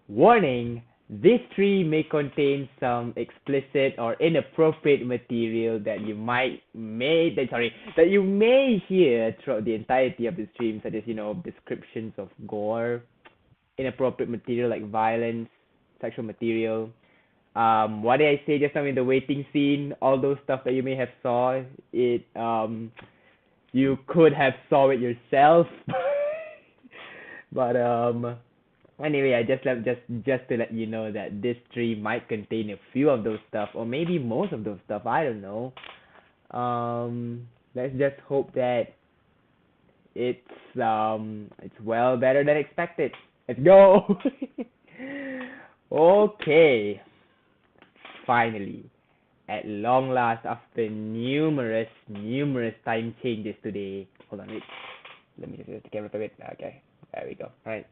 Warning: This stream may contain some explicit or inappropriate material that you may hear throughout the entirety of the stream, such as descriptions of gore, inappropriate material like violence, sexual material. What did I say just now in the waiting scene? All those stuff that you may have saw it. You could have saw it yourself, but anyway, I just to let you know that this stream might contain a few of those stuff, or maybe most of those stuff. I don't know. Let's just hope that it's well better than expected. Let's go. Okay, finally, at long last, after numerous time changes today. Hold on, wait. Let me just get the camera a bit. Okay, there we go. All right.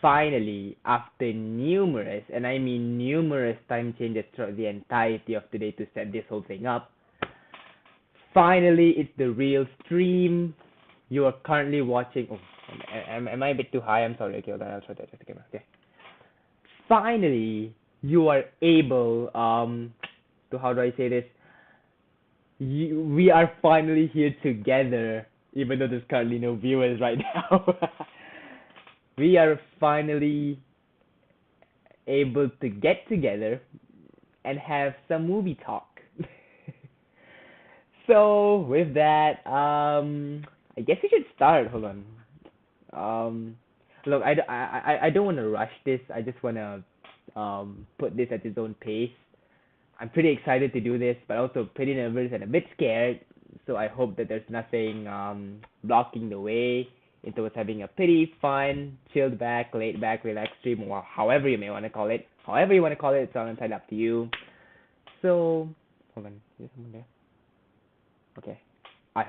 Finally, after numerous, and I mean numerous time changes throughout the entirety of today to set this whole thing up, finally, it's the real stream. You are currently watching. Oh, am I a bit too high? I'm sorry. Okay, hold on. I'll try to adjust the camera. Okay. Finally, you are able to, how do I say this? We are finally here together, even though there's currently no viewers right now. We are finally able to get together and have some movie talk. So with that, I guess we should start. Hold on. Look, I don't want to rush this. I just want to put this at its own pace. I'm pretty excited to do this, but also pretty nervous and a bit scared. So I hope that there's nothing blocking the way into us having a pretty fun, chilled back, laid back, relaxed stream, or however you may want to call it. However you want to call it, it's all entirely up to you. So, hold on, is there someone there? Okay, I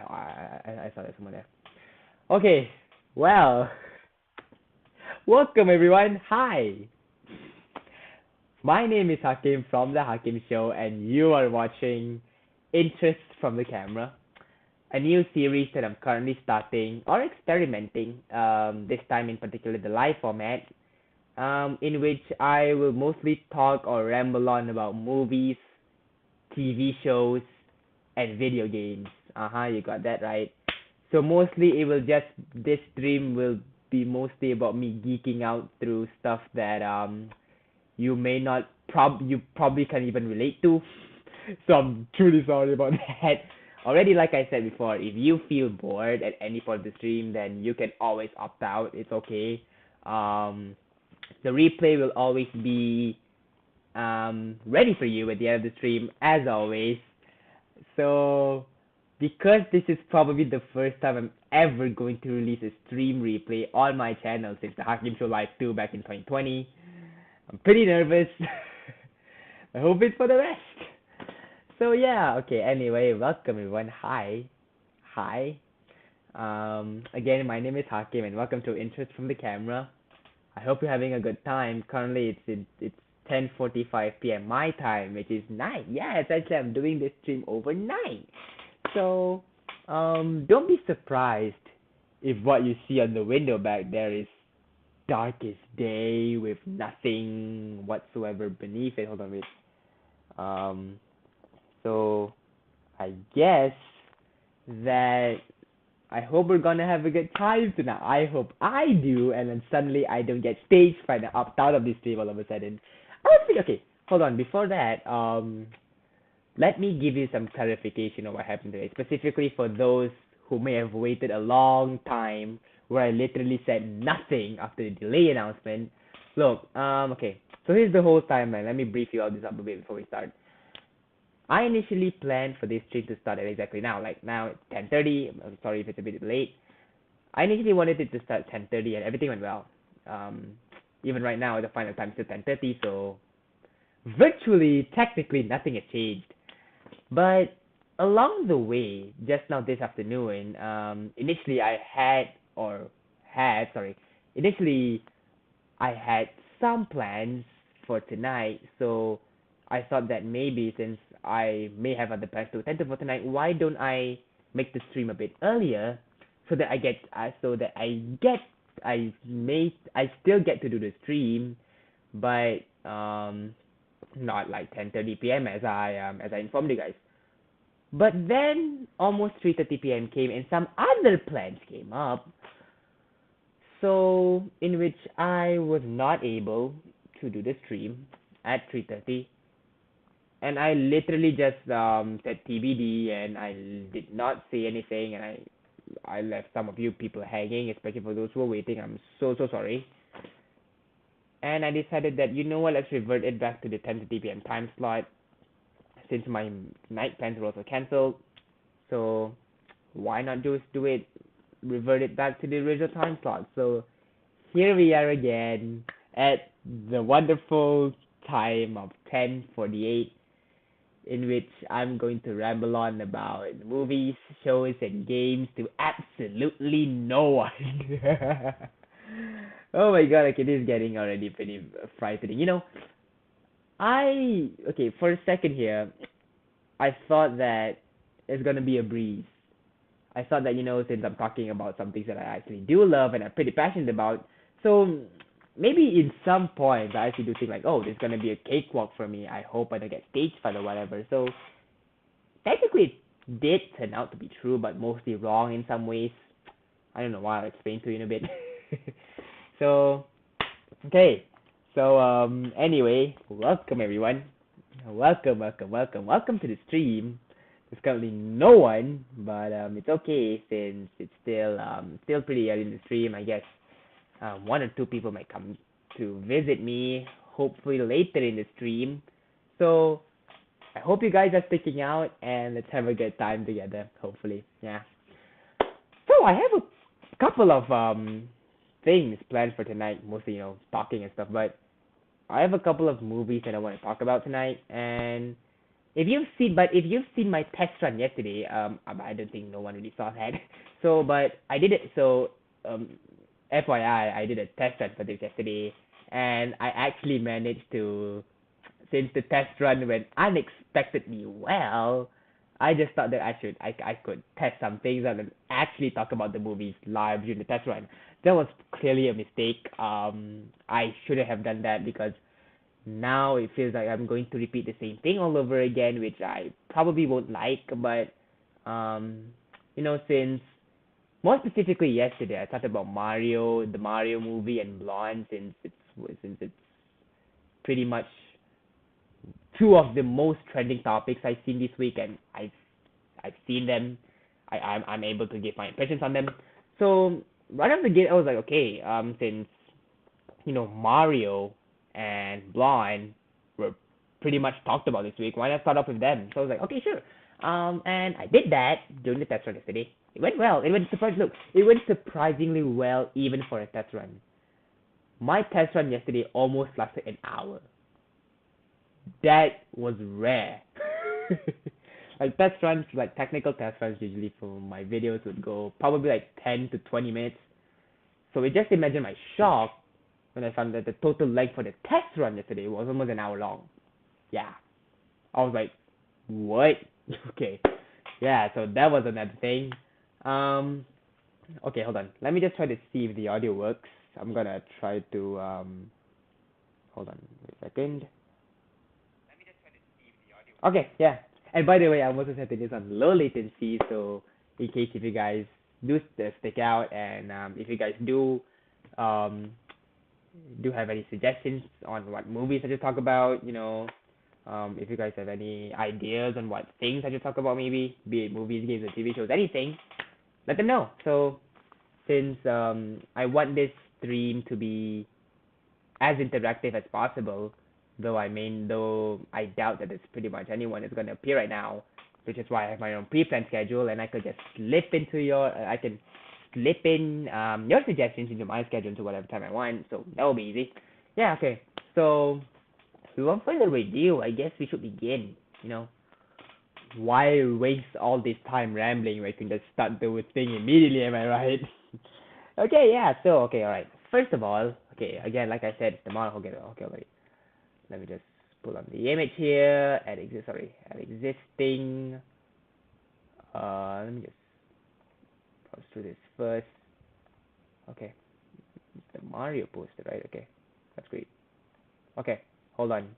saw there's someone there. Okay, well, welcome everyone. Hi, my name is Hakim from The Hakim Show, and you are watching Interest from the Camera, a new series that I'm currently starting or experimenting, this time in particular the live format, in which I will mostly talk or ramble on about movies, TV shows, and video games. You got that right. So mostly this stream will be mostly about me geeking out through stuff that you may not you probably can't even relate to. So I'm truly sorry about that. Already, like I said before, if you feel bored at any point of the stream, then you can always opt out. It's okay. The replay will always be ready for you at the end of the stream, as always. So, because this is probably the first time I'm ever going to release a stream replay on my channel since the Hakim Show Live 2 back in 2020, I'm pretty nervous. I hope it's for the best. So yeah, okay, anyway, welcome everyone. Hi. Again, my name is Hakim and welcome to Interest from the Camera. I hope you're having a good time. Currently it's 10:45 p.m. my time, which is 9. Yeah, essentially I'm doing this stream overnight. So, don't be surprised if what you see on the window back there is darkest day with nothing whatsoever beneath it. Hold on, wait. So I guess that I hope we're gonna have a good time tonight. I hope I do, and then suddenly I don't get stage fright and opt out of this stream all of a sudden. Okay, hold on. Before that, let me give you some clarification of what happened today, specifically for those who may have waited a long time, where I literally said nothing after the delay announcement. Look, okay, so here's the whole timeline. Let me brief you all this up a bit before we start. I initially planned for this stream to start at exactly now. Like now it's 10:30. I'm sorry if it's a bit late. I initially wanted it to start at 10:30 and everything went well. Even right now the final time is still 10:30, so virtually, technically nothing has changed. But along the way, just now this afternoon, initially I had some plans for tonight. So I thought that maybe since I may have other plans to attend to for tonight, why don't I make the stream a bit earlier so that I still get to do the stream, but not like 10:30 p.m. as I informed you guys. But then almost 3:30 p.m. came and some other plans came up, so in which I was not able to do the stream at 3:30, and I literally just said TBD, and I did not say anything, and I left some of you people hanging, especially for those who were waiting. I'm so sorry. And I decided that, you know what, let's revert it back to the 10:30 p.m. time slot since my night plans were also cancelled. So why not just do it, revert it back to the original time slot? So here we are again at the wonderful time of 10:48, in which I'm going to ramble on about movies, shows, and games to absolutely no one. Oh my god, okay, this is getting already pretty frightening. Okay, for a second here, I thought that it's gonna be a breeze. I thought that, since I'm talking about some things that I actually do love and I'm pretty passionate about, so maybe in some points I actually do think like, oh, this is gonna be a cakewalk for me. I hope I don't get stage fright or whatever. So technically it did turn out to be true, but mostly wrong in some ways. I don't know why. I'll explain to you in a bit. So, okay. So, anyway, welcome everyone. Welcome to the stream. There's currently no one, but it's okay since it's still pretty early in the stream. I guess one or two people might come to visit me, hopefully later in the stream. So I hope you guys are sticking out, and let's have a good time together. Hopefully, yeah. So I have a couple of things planned for tonight, mostly talking and stuff. But I have a couple of movies that I want to talk about tonight, and if you've seen my test run yesterday, I don't think no one really saw that. So, but I did it. So, FYI, I did a test run for this yesterday, and I actually managed to, since the test run went unexpectedly well, I just thought that I could test some things out and actually talk about the movies live during the test run. That was clearly a mistake. I shouldn't have done that because now it feels like I'm going to repeat the same thing all over again, which I probably won't like. But since more specifically yesterday, I talked about Mario, the Mario movie, and Blonde, since it's pretty much two of the most trending topics I've seen this week, and I've seen them. I'm able to give my impressions on them. So right off the gate, I was like, okay, since Mario and Blonde were pretty much talked about this week, why not start off with them? So I was like, okay, sure. And I did that during the test run yesterday. It went well. It went surprisingly well even for a test run. My test run yesterday almost lasted an hour. That was rare. Like test runs, like technical test runs usually for my videos would go probably like 10 to 20 minutes. So just imagine my shock when I found that the total length for the test run yesterday was almost an hour long. Yeah. I was like, what? Okay. Yeah, so that was another thing. Okay, hold on. Let me just try to see if the audio works. I'm gonna try to, hold on, wait a second. Okay, yeah. And by the way, I'm also setting this on low latency, so in case if you guys do stick out, and if you guys do have any suggestions on what movies I should talk about, if you guys have any ideas on what things I should talk about, maybe be it movies, games, or TV shows, anything, let them know. So since I want this stream to be as interactive as possible, though I doubt that it's pretty much anyone is gonna appear right now, which is why I have my own pre-planned schedule, and I could just I can slip in your suggestions into my schedule to whatever time I want, so that will be easy. Yeah, okay. So without further ado, I guess we should begin. Why waste all this time rambling when I can just start the thing immediately, am I right? Okay, yeah, alright. First of all, okay, again, like I said, the model, okay, wait. Let me just pull up the image here. Add existing. Let me just browse through this first. Okay, it's the Mario poster, right? Okay, that's great. Okay, hold on.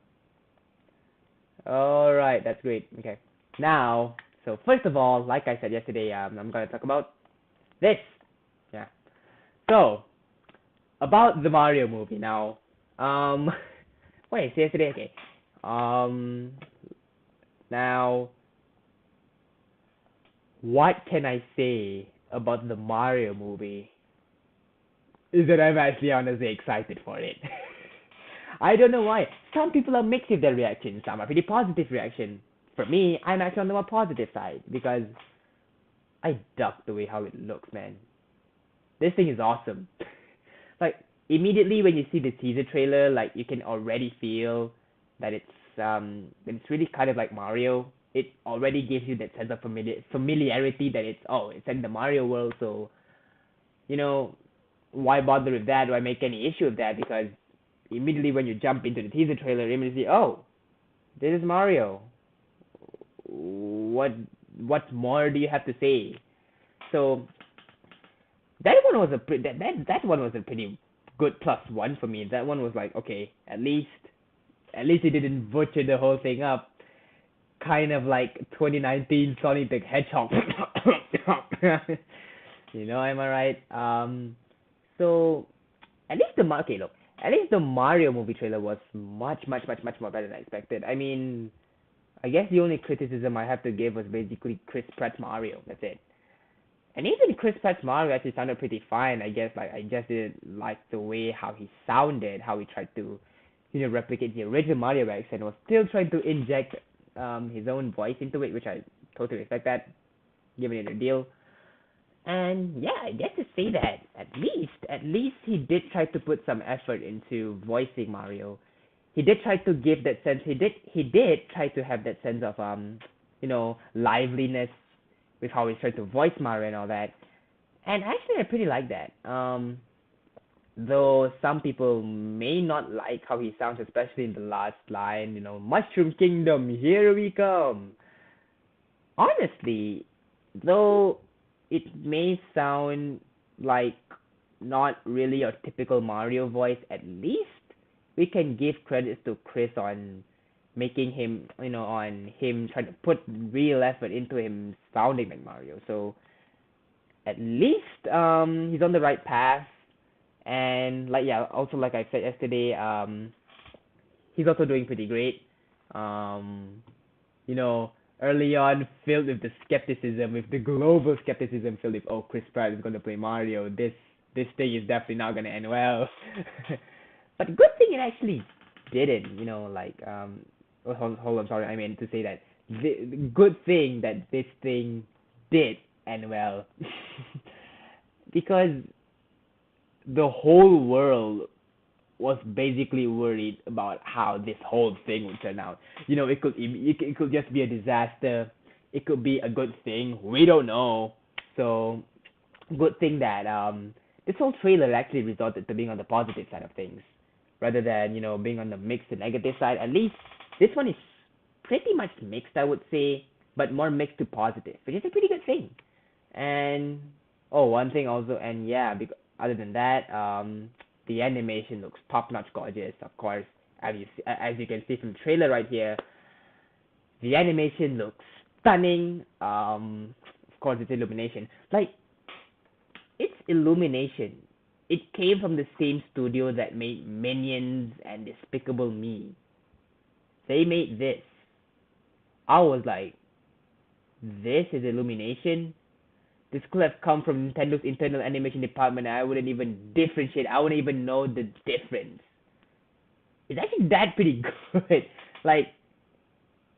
All right, that's great. Okay, now, so first of all, like I said yesterday, I'm gonna talk about this. Yeah. So about the Mario movie now. Wait, yesterday. Okay. Now, what can I say about the Mario movie? Is that I'm actually honestly excited for it. I don't know why. Some people are mixed with their reactions. Some are pretty positive reaction. For me, I'm actually on the more positive side because I dug the way how it looks, man. This thing is awesome. Like immediately when you see the teaser trailer, like you can already feel that it's really kind of like Mario. It already gives you that sense of familiarity that it's in the Mario world, so you know why bother with that? Why make any issue of that? Because immediately when you jump into the teaser trailer, immediately this is Mario. What what more do you have to say? So that one was a pretty good plus one for me. That one was like, okay, at least he didn't butcher the whole thing up. Kind of like 2019 Sonic the Hedgehog. Am I right? So at least the Mario movie trailer was much, much, much, much more better than I expected. I mean, I guess the only criticism I have to give was basically Chris Pratt's Mario. That's it. And even Chris Pratt's Mario actually sounded pretty fine. I guess like I just didn't like the way how he sounded, how he tried to, replicate the original Mario accent, was still trying to inject his own voice into it, which I totally respect that, giving it a deal. And yeah, I guess to say that at least he did try to put some effort into voicing Mario. He did try to give that sense. He did try to have that sense of liveliness with how he tried to voice Mario and all that. And actually, I pretty like that. Though some people may not like how he sounds, especially in the last line, Mushroom Kingdom, here we come. Honestly, though it may sound like not really a typical Mario voice, at least we can give credits to Chris on making him, on him trying to put real effort into him sounding like Mario. So at least he's on the right path. And also like I said yesterday, he's also doing pretty great. Um, you know, Early on, filled with the skepticism, with the global skepticism, filled with Chris Pratt is going to play Mario. This thing is definitely not going to end well. But good thing it actually didn't. Hold on, sorry, I meant to say that the good thing that this thing did end well, because the whole world was basically worried about how this whole thing would turn out. It could just be a disaster. It could be a good thing. We don't know. So, good thing that this whole trailer actually resorted to being on the positive side of things, rather than being on the mixed and negative side. At least this one is pretty much mixed, I would say, but more mixed to positive, which is a pretty good thing. And one thing also, and yeah, because other than that, the animation looks top-notch gorgeous. Of course, as you can see from the trailer right here, the animation looks stunning. Of course, it's Illumination. It's Illumination. It came from the same studio that made Minions and Despicable Me. They made this. I was like, this is Illumination? This could have come from Nintendo's internal animation department, and I wouldn't even differentiate. I wouldn't even know the difference. It's actually that pretty good. Like,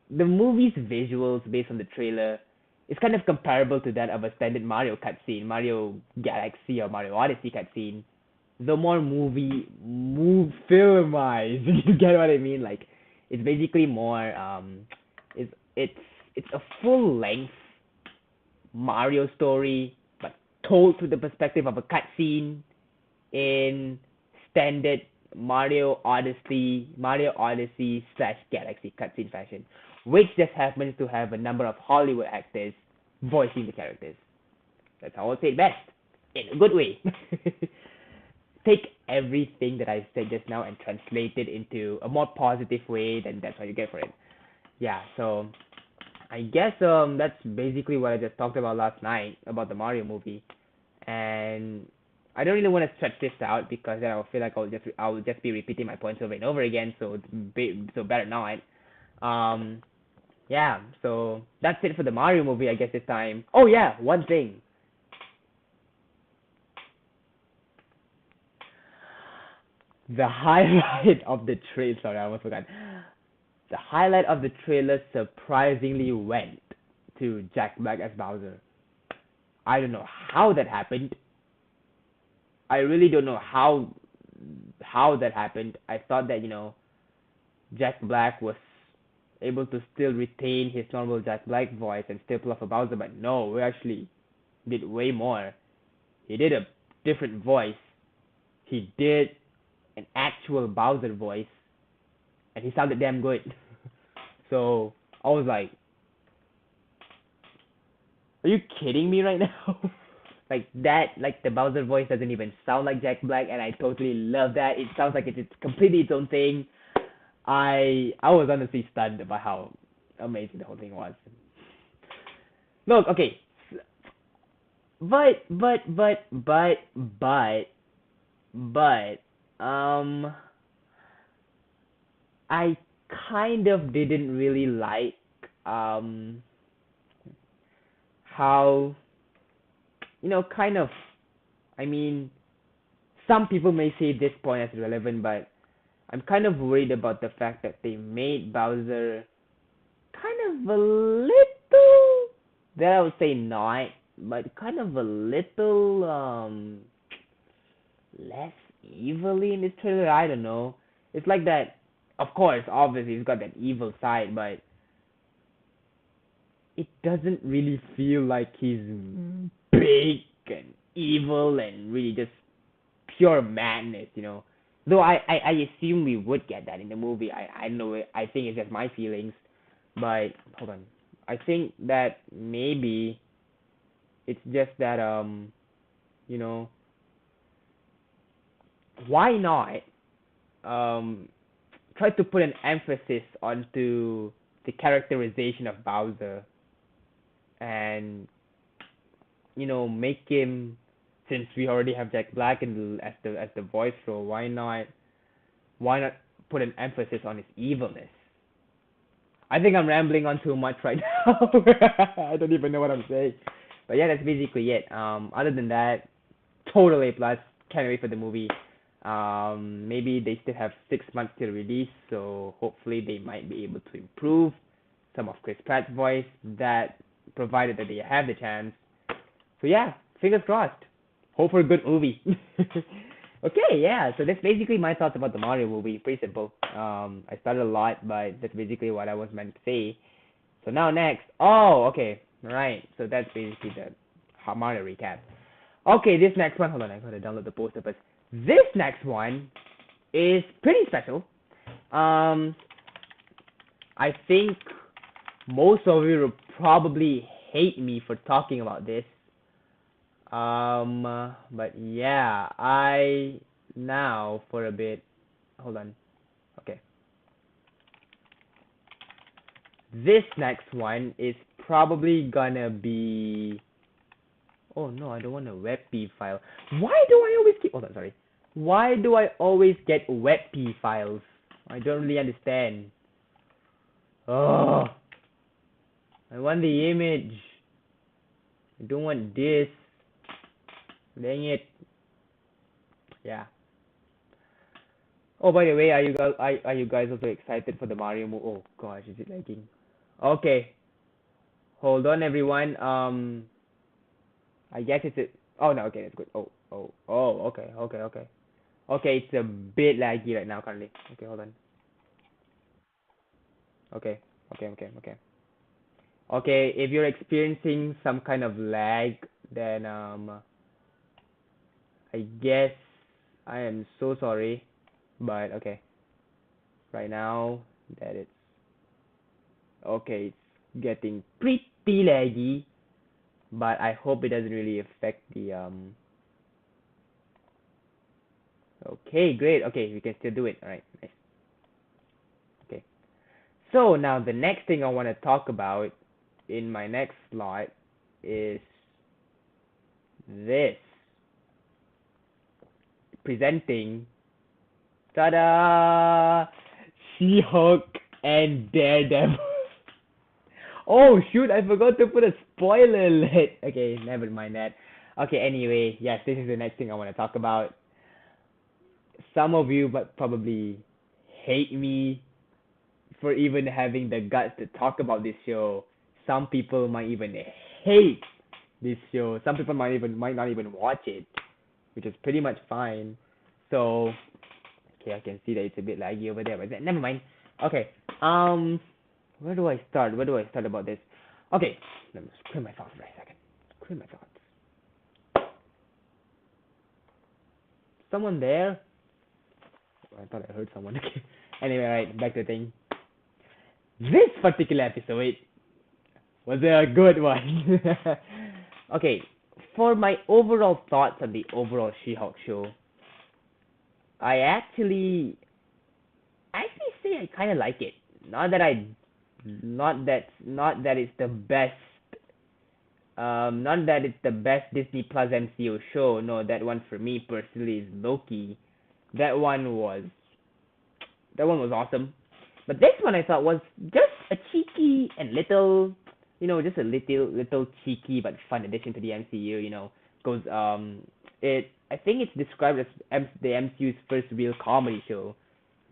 the movie's visuals based on the trailer is kind of comparable to that of a standard Mario cutscene, Mario Galaxy or Mario Odyssey cutscene. The more filmized. You get what I mean? Like, it's basically more it's a full length Mario story, but told through the perspective of a cutscene in standard Mario Odyssey slash Galaxy cutscene fashion, which just happens to have a number of Hollywood actors voicing the characters. That's how I'll say it best, in a good way. Take everything that I said just now and translate it into a more positive way, then that's what you get for it. Yeah, so I guess that's basically what I just talked about last night about the Mario movie, and I don't really want to stretch this out because then I'll feel like I'll just be repeating my points over and over again. So better not. Um, yeah. So that's it for the Mario movie, I guess this time. Oh yeah, one thing. The highlight of the trailer. Sorry, I almost forgot. The highlight of the trailer surprisingly went to Jack Black as Bowser. I don't know how that happened. I really don't know how that happened. I thought that Jack Black was able to still retain his normal Jack Black voice and still pull off a Bowser, but no, we actually did way more. He did a different voice. He did an actual Bowser voice, and he sounded damn good. So I was like, "Are you kidding me right now?" Like that, like the Bowser voice doesn't even sound like Jack Black, and I totally love that. It sounds like it's completely its own thing. I was honestly stunned by how amazing the whole thing was. Look, okay, but but I kind of didn't really like um how kind of, I mean, some people may say this point as relevant, but I'm kind of worried about the fact that they made Bowser kind of a little, that I would say not, but kind of a little less evilly in this trailer. I don't know. It's like that. Of course, obviously, he's got that evil side, but it doesn't really feel like he's big and evil and really just pure madness. Though I assume we would get that in the movie. I know it. I think it's just my feelings, but hold on. I think that maybe it's just that you know, why not um try to put an emphasis onto the characterization of Bowser and make him, since we already have Jack Black as the voice role, why not put an emphasis on his evilness? I think I'm rambling on too much right now. I don't even know what I'm saying. But yeah, that's basically it. Other than that, total A plus. Can't wait for the movie. Maybe they still have 6 months till release, so hopefully they might be able to improve some of Chris Pratt's voice. That provided that they have the chance. So yeah, fingers crossed. Hope for a good movie. Okay, yeah. So that's basically my thoughts about the Mario movie. Pretty simple. I started a lot, but that's basically what I was meant to say. So now next. Oh, okay. Right. So that's basically the Mario recap. Okay, this next one. Hold on, I gotta download the poster. But this next one is pretty special. I think most of you will probably hate me for talking about this. But yeah, I now for a bit. Hold on. Okay. This next one is probably gonna be. Oh no, I don't want a WebP file. Why do I always keep? Hold on, sorry. Why do I always get WebP files? I don't really understand. Oh, I want the image. I don't want this. Dang it. Yeah. Oh, by the way, are you guys also excited for the Mario movie? Oh gosh, is it lagging? Okay, hold on, everyone. I guess it's a. Oh no, okay, that's good. Oh, okay, okay, okay. Okay, it's a bit laggy right now currently. Okay, hold on. Okay, okay, okay, okay. Okay, if you're experiencing some kind of lag, then I guess I am so sorry. But okay, right now that it's okay, it's getting pretty laggy. But I hope it doesn't really affect the Okay, great. Okay, we can still do it. All right, nice. Okay. So now the next thing I want to talk about in my next slot is this presenting, ta-da, She-Hulk and Daredevil. Oh shoot, I forgot to put a spoiler alert. Okay, never mind that. Okay, anyway, yes, this is the next thing I want to talk about. Some of you but probably hate me for even having the guts to talk about this show. Some people might even hate this show. Some people might not even watch it, which is pretty much fine. So okay, I can see that it's a bit laggy over there, but never mind. Okay, where do I start? Where do I start about this? Okay, let me just clear my thoughts for a second. Clear my thoughts. Someone there? I thought I heard someone. Okay. Anyway, right, back to the thing. This particular episode was a good one. Okay, for my overall thoughts on the overall She-Hulk show, I actually say I kind of like it. Not that it's the best. Not that it's the best Disney Plus MCU show. No, that one for me personally is Loki. That one was that one was awesome. But this one I thought was just a cheeky and little, just a little cheeky but fun addition to the MCU. Goes it I think it's described as the MCU's first real comedy show.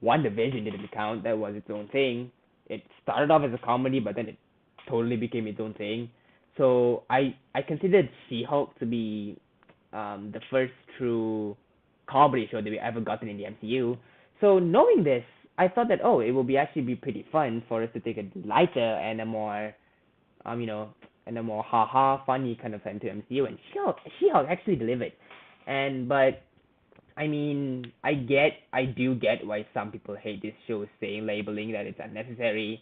WandaVision didn't count. That was its own thing. It started off as a comedy, but then it totally became its own thing. So I considered She-Hulk to be the first true comedy show that we ever gotten in the MCU. So knowing this, I thought that it will be actually be pretty fun for us to take a lighter and a more um you know and a more haha funny kind of time to MCU, and She-Hulk actually delivered. And but I mean, I do get why some people hate this show, saying labeling that it's unnecessary,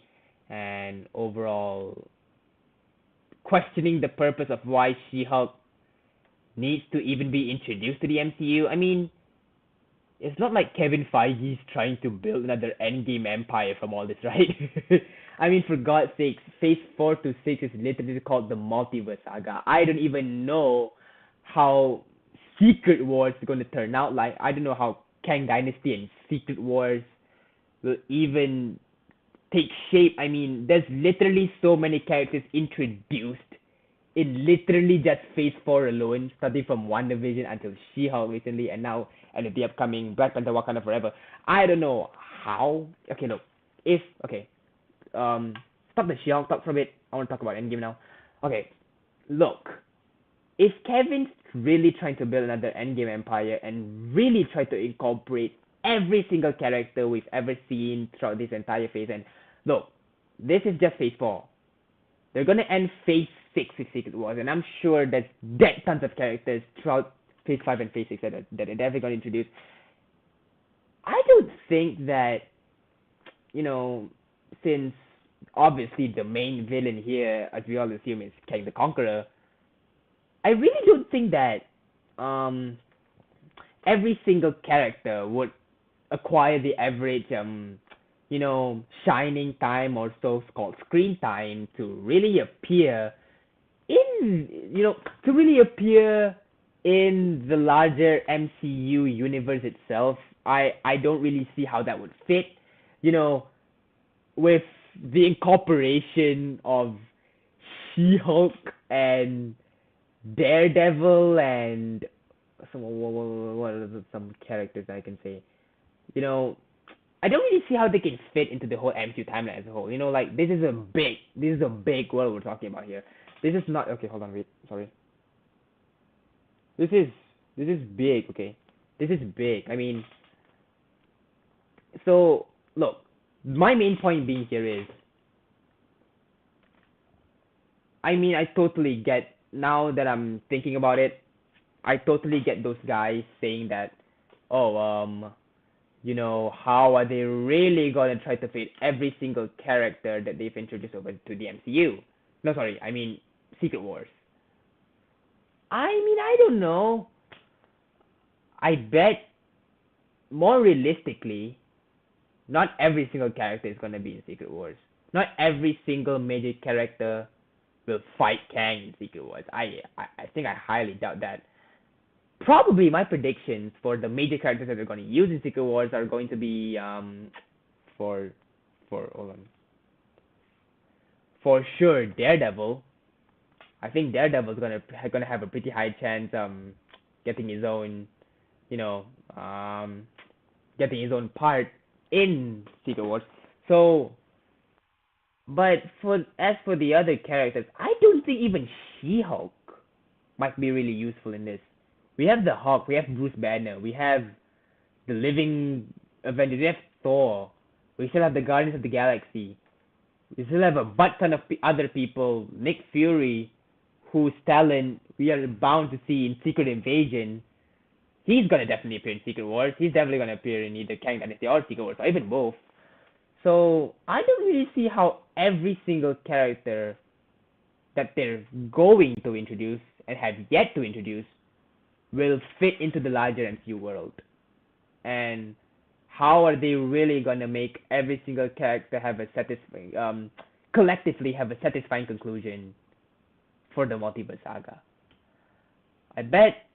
and overall questioning the purpose of why She-Hulk needs to even be introduced to the MCU. I mean, it's not like Kevin Feige's trying to build another Endgame empire from all this, right? I mean, for God's sake, Phase 4 to 6 is literally called the Multiverse Saga. I don't even know how Secret Wars is going to turn out like. I don't know how Kang Dynasty and Secret Wars will even take shape. I mean, there's literally so many characters introduced in literally just Phase 4 alone, starting from WandaVision until She-Hulk recently, and now and the upcoming Black Panther Wakanda Forever. I don't know how. Okay, no. If okay, stop the She-Hulk talk for a bit. I want to talk about Endgame now. Okay, look, if Kevin's really trying to build another Endgame empire and really try to incorporate every single character we've ever seen throughout this entire phase, and look, this is just Phase 4. They're gonna end Phase 6 with Secret Wars, and I'm sure there's dead tons of characters throughout Phase 5 and Phase 6 that they're definitely gonna introduce. I don't think that, you know, since obviously the main villain here, as we all assume, is Kang the Conqueror, I really don't think that um every single character would acquire the average shining time or so-called screen time to really appear in the larger MCU universe itself. I don't really see how that would fit, you know, with the incorporation of She-Hulk and Daredevil and what are some characters I can say. You know, I don't really see how they can fit into the whole MCU timeline as a whole. Like this is a big world we're talking about here. This is not okay. Hold on, wait. Sorry. This is this is big. Okay, this is big. I mean, so look, my main point being here is, I mean, I totally get now that I'm thinking about it. I totally get those guys saying that, oh, how are they really gonna try to fit every single character that they've introduced over to the MCU? No, sorry, I mean Secret Wars. I don't know. I bet more realistically, not every single character is gonna be in Secret Wars. Not every single major character will fight Kang in Secret Wars. I think I highly doubt that. Probably my predictions for the major characters that they're going to use in Secret Wars are going to be for hold on, for sure Daredevil. I think Daredevil's gonna have a pretty high chance getting his own you know getting his own part in Secret Wars. So, but for the other characters, I don't think even She-Hulk might be really useful in this. We have the Hulk, we have Bruce Banner, we have the Living Avengers, we have Thor, we still have the Guardians of the Galaxy, we still have a butt ton of other people, Nick Fury, whose talent we are bound to see in Secret Invasion. He's gonna definitely appear in Secret Wars. He's definitely gonna appear in either Kang Dynasty or Secret Wars, or even both. So I don't really see how every single character that they're going to introduce and have yet to introduce will fit into the larger MCU world. And how are they really gonna make every single character have a satisfying, collectively have a satisfying conclusion for the multiverse saga? I bet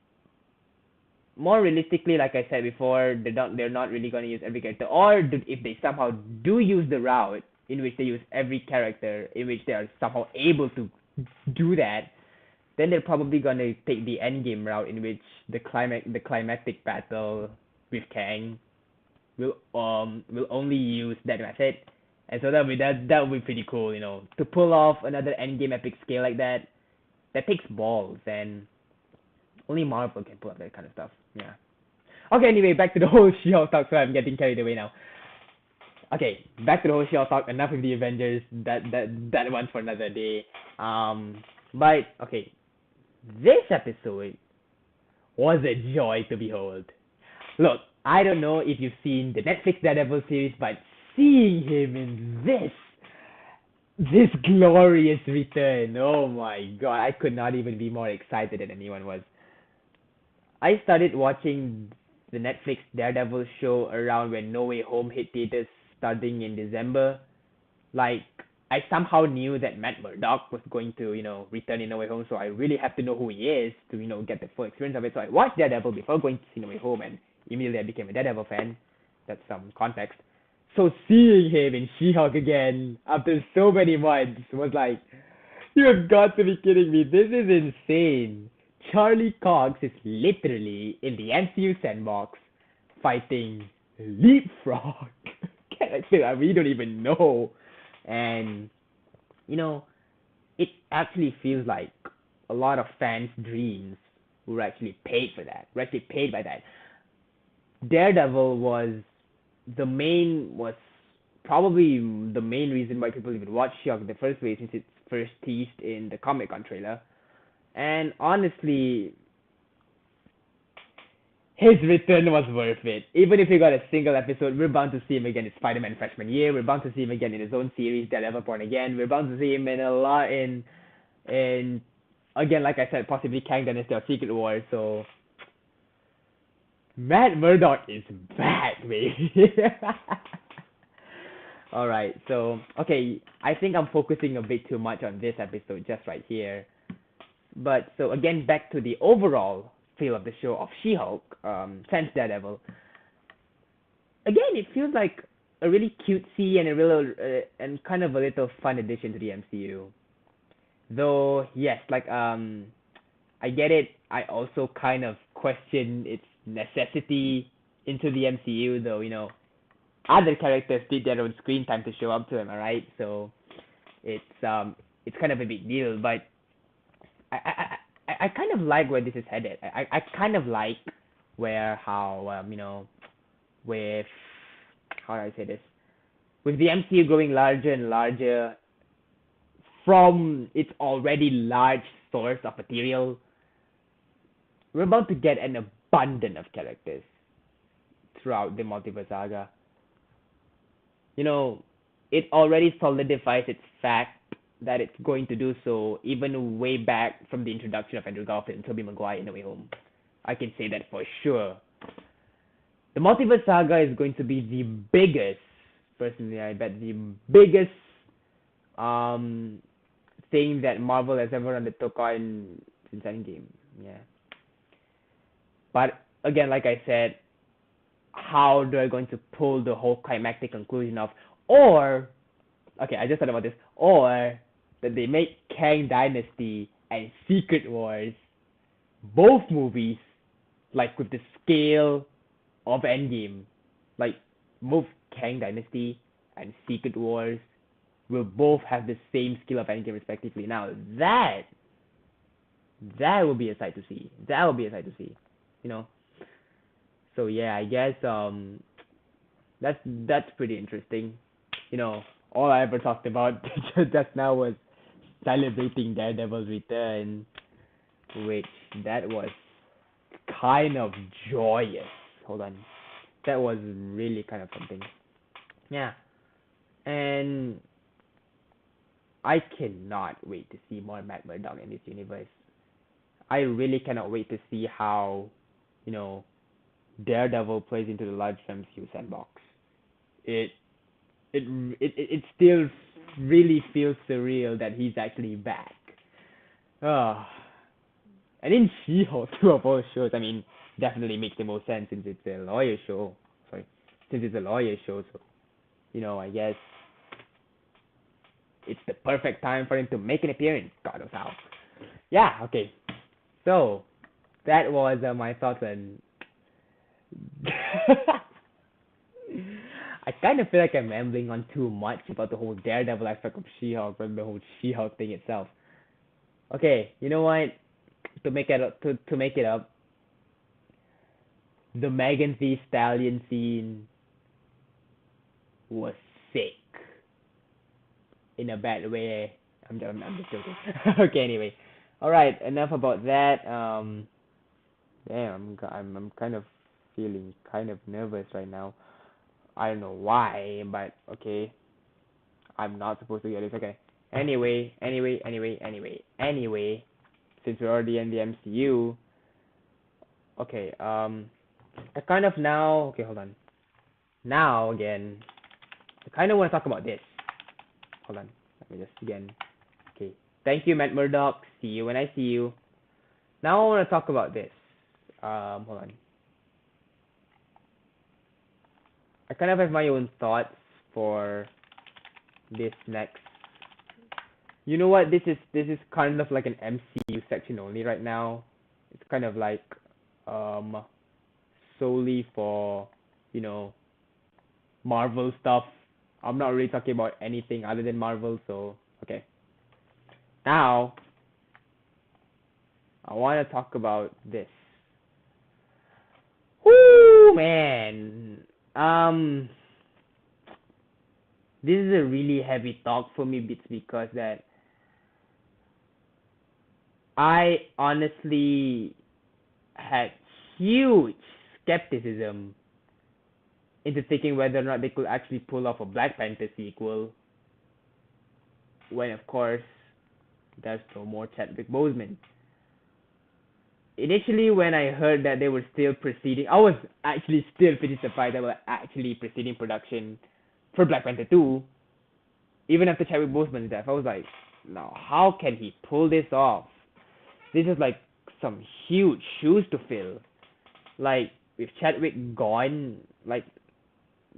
more realistically, like I said before, they're not really gonna use every character, or if they somehow do use the route in which they use every character, in which they are somehow able to do that, then they're probably gonna take the endgame route in which the climactic battle with Kang will only use that method, and so that would be pretty cool, to pull off another endgame epic scale like that. That takes balls, and only Marvel can pull up that kind of stuff. Yeah. Okay, anyway, back to the whole She-Hulk talk. So I'm getting carried away now. Okay, back to the whole She-Hulk talk. Enough of the Avengers. That one's for another day. But okay, this episode was a joy to behold. Look, I don't know if you've seen the Netflix Daredevil series, but seeing him in this glorious return, oh my god, I could not even be more excited than anyone was. I started watching the Netflix Daredevil show around when No Way Home hit theaters starting in December. Like, I somehow knew that Matt Murdock was going to, return in No Way Home, so I really have to know who he is to, get the full experience of it. So I watched Daredevil before going to see No Way Home, and immediately I became a Daredevil fan. That's some context. So seeing him in She-Hulk again after so many months was like, you have got to be kidding me. This is insane. Charlie Cox is literally in the MCU sandbox fighting Leapfrog character I really don't even know. And, it actually feels like a lot of fans' dreams were actually paid for that, were actually paid by that. Daredevil was probably the main reason why people even watch She-Hulk in the first place, since it's first teased in the Comic-Con trailer. And honestly, his return was worth it. Even if he got a single episode, we're bound to see him again in Spider-Man freshman year. We're bound to see him again in his own series, Daredevil Born Again. We're bound to see him in a lot in again, like I said, possibly Kang Dynasty or Secret Wars. So Matt Murdock is back, baby. Alright, so okay, I think I'm focusing a bit too much on this episode just right here. But so again, back to the overall feel of the show of She-Hulk, since Daredevil. Again, it feels like a really cutesy and a real and kind of a little fun addition to the MCU. Though yes, like I get it. I also kind of question its necessity into the MCU, though. Other characters need their own screen time to show up to him. Alright, so it's kind of a big deal, but I kind of like where this is headed. I kind of like with how do I say this? With the MCU growing larger and larger from its already large source of material, we're about to get an abundance of characters throughout the multiverse saga. You know, it already solidifies its fact that it's going to do so even way back from the introduction of Andrew Garfield and Tobey Maguire in No Way Home. I can say that for sure. The multiverse saga is going to be the biggest, personally, I bet the biggest um thing that Marvel has ever undertook on since Endgame. Yeah. But again, like I said, how they're going to pull the whole climactic conclusion of, or okay, I just thought about this, or that they make Kang Dynasty and Secret Wars both movies like with the scale of Endgame, like both Kang Dynasty and Secret Wars will both have the same scale of Endgame respectively. Now that will be a sight to see. That will be a sight to see. You know. So yeah, I guess that's pretty interesting. You know, all I ever talked about just now was celebrating Daredevil's return, which that was kind of joyous. Hold on. That was really kind of something. Yeah. And I cannot wait to see more Matt Murdock in this universe. I really cannot wait to see how, you know, Daredevil plays into the large MCU sandbox. It it still really feels surreal that he's actually back. Oh, and in She-Hulk, two of all shows, I mean, definitely makes the most sense since it's a lawyer show. Sorry, since it's a lawyer show, so you know, I guess it's the perfect time for him to make an appearance. God knows how. Yeah, okay. So that was my thoughts on. I kind of feel like I'm rambling on too much about the whole Daredevil aspect of She-Hulk and the whole She-Hulk thing itself. Okay, you know what? To make it up, the Megan Thee Stallion scene was sick in a bad way. I'm just joking. Okay, anyway. All right, enough about that. Damn, I'm kind of feeling kind of nervous right now. I don't know why, but okay. I'm not supposed to get this. Okay. Anyway. Since we're already in the MCU, okay. I kind of now. Okay, hold on. Now again, I kind of want to talk about this. Hold on. Let me just again. Okay. Thank you, Matt Murdock. See you when I see you. Now I want to talk about this. Hold on. I kind of have my own thoughts for this next. You know what? This is kind of like an MCU section only right now. It's kind of like um solely for, you know, Marvel stuff. I'm not really talking about anything other than Marvel, so okay. Now I want to talk about this. Whoo, man. This is a really heavy talk for me. It's because that I honestly had huge skepticism into thinking whether or not they could actually pull off a Black Panther sequel when, of course, there's no more Chadwick Boseman. Initially, when I heard that they were still proceeding, I was actually still pretty surprised they were actually proceeding production for Black Panther 2, even after Chadwick Boseman's death. I was like, no, how can he pull this off? This is like some huge shoes to fill. Like, with Chadwick gone, like,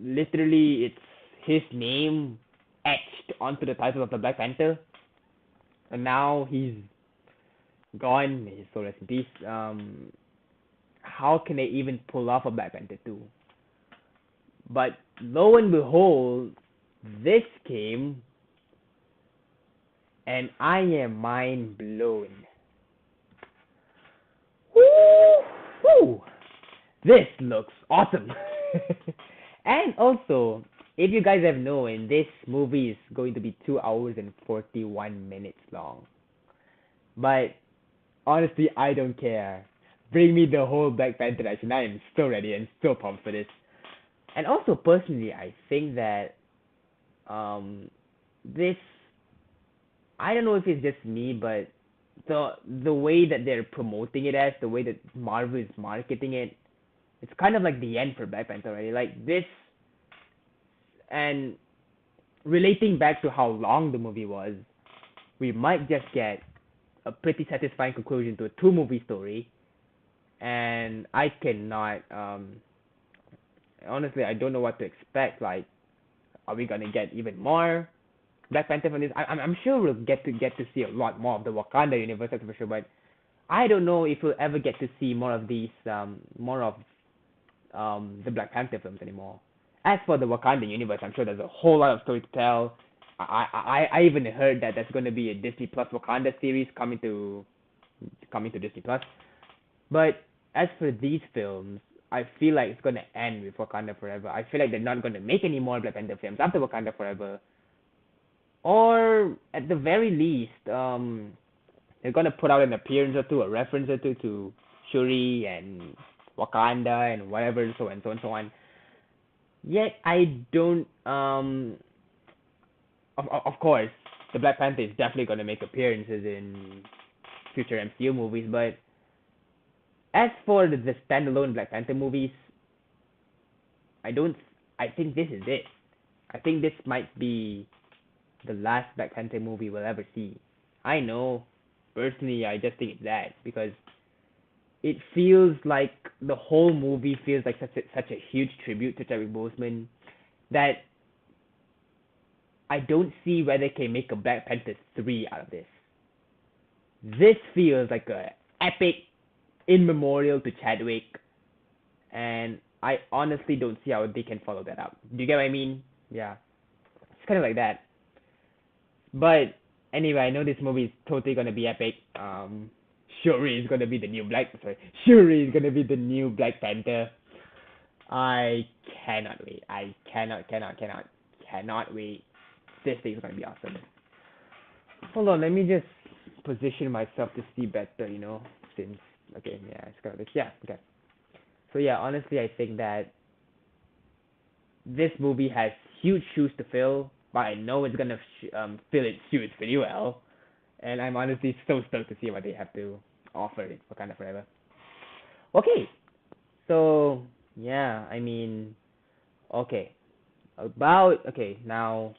literally it's his name etched onto the title of the Black Panther. And now he's gone, his soul rest in peace. How can they even pull off a Black Panther 2? But lo and behold, this came, and I am mind blown. Woo! This looks awesome. And also, if you guys have known, this movie is going to be 2 hours and 41 minutes long. But honestly, I don't care. Bring me the whole Black Panther action. I am so ready and so pumped for this. And also personally, I think that um, this, I don't know if it's just me, but the the way that they're promoting it as, the way that Marvel is marketing it, it's kind of like the end for Black Panther already. Like this, and relating back to how long the movie was, we might just get a pretty satisfying conclusion to a two movie story. And I cannot, honestly, I don't know what to expect. Like, are we gonna get even more Black Panther from this? I'm sure we'll get to see a lot more of the Wakanda universe, that's for sure. But I don't know if we'll ever get to see more of these, more of the Black Panther films anymore. As for the Wakanda universe, I'm sure there's a whole lot of story to tell. I even heard that there's going to be a Disney Plus Wakanda series coming to Disney Plus. But as for these films, I feel like it's going to end with Wakanda Forever. I feel like they're not going to make any more Black Panther films after Wakanda Forever, or at the very least, they're going to put out an appearance or two, a reference or two to Shuri and Wakanda and whatever, so and so and so on. Yet I don't. Of course, the Black Panther is definitely going to make appearances in future MCU movies, but as for the standalone Black Panther movies, I don't. I think this is it. I think this might be the last Black Panther movie we'll ever see. I know, personally, I just think it's that because it feels like the whole movie feels like such a huge tribute to Chadwick Boseman that I don't see where they can make a Black Panther 3 out of this. This feels like a epic in memorial to Chadwick, and I honestly don't see how they can follow that up. Do you get what I mean? Yeah, it's kind of like that. But anyway, I know this movie is totally gonna be epic. Shuri is gonna be the new Shuri is gonna be the new Black Panther. I cannot wait. I cannot wait. This thing is gonna be awesome. Hold on, let me just position myself to see better. Since okay, yeah, it's got this. Yeah, okay. So yeah, honestly, I think that this movie has huge shoes to fill, but I know it's gonna fill its shoes pretty well. And I'm honestly so stoked to see what they have to offer it for kind of forever. Okay, so yeah, I mean, okay, now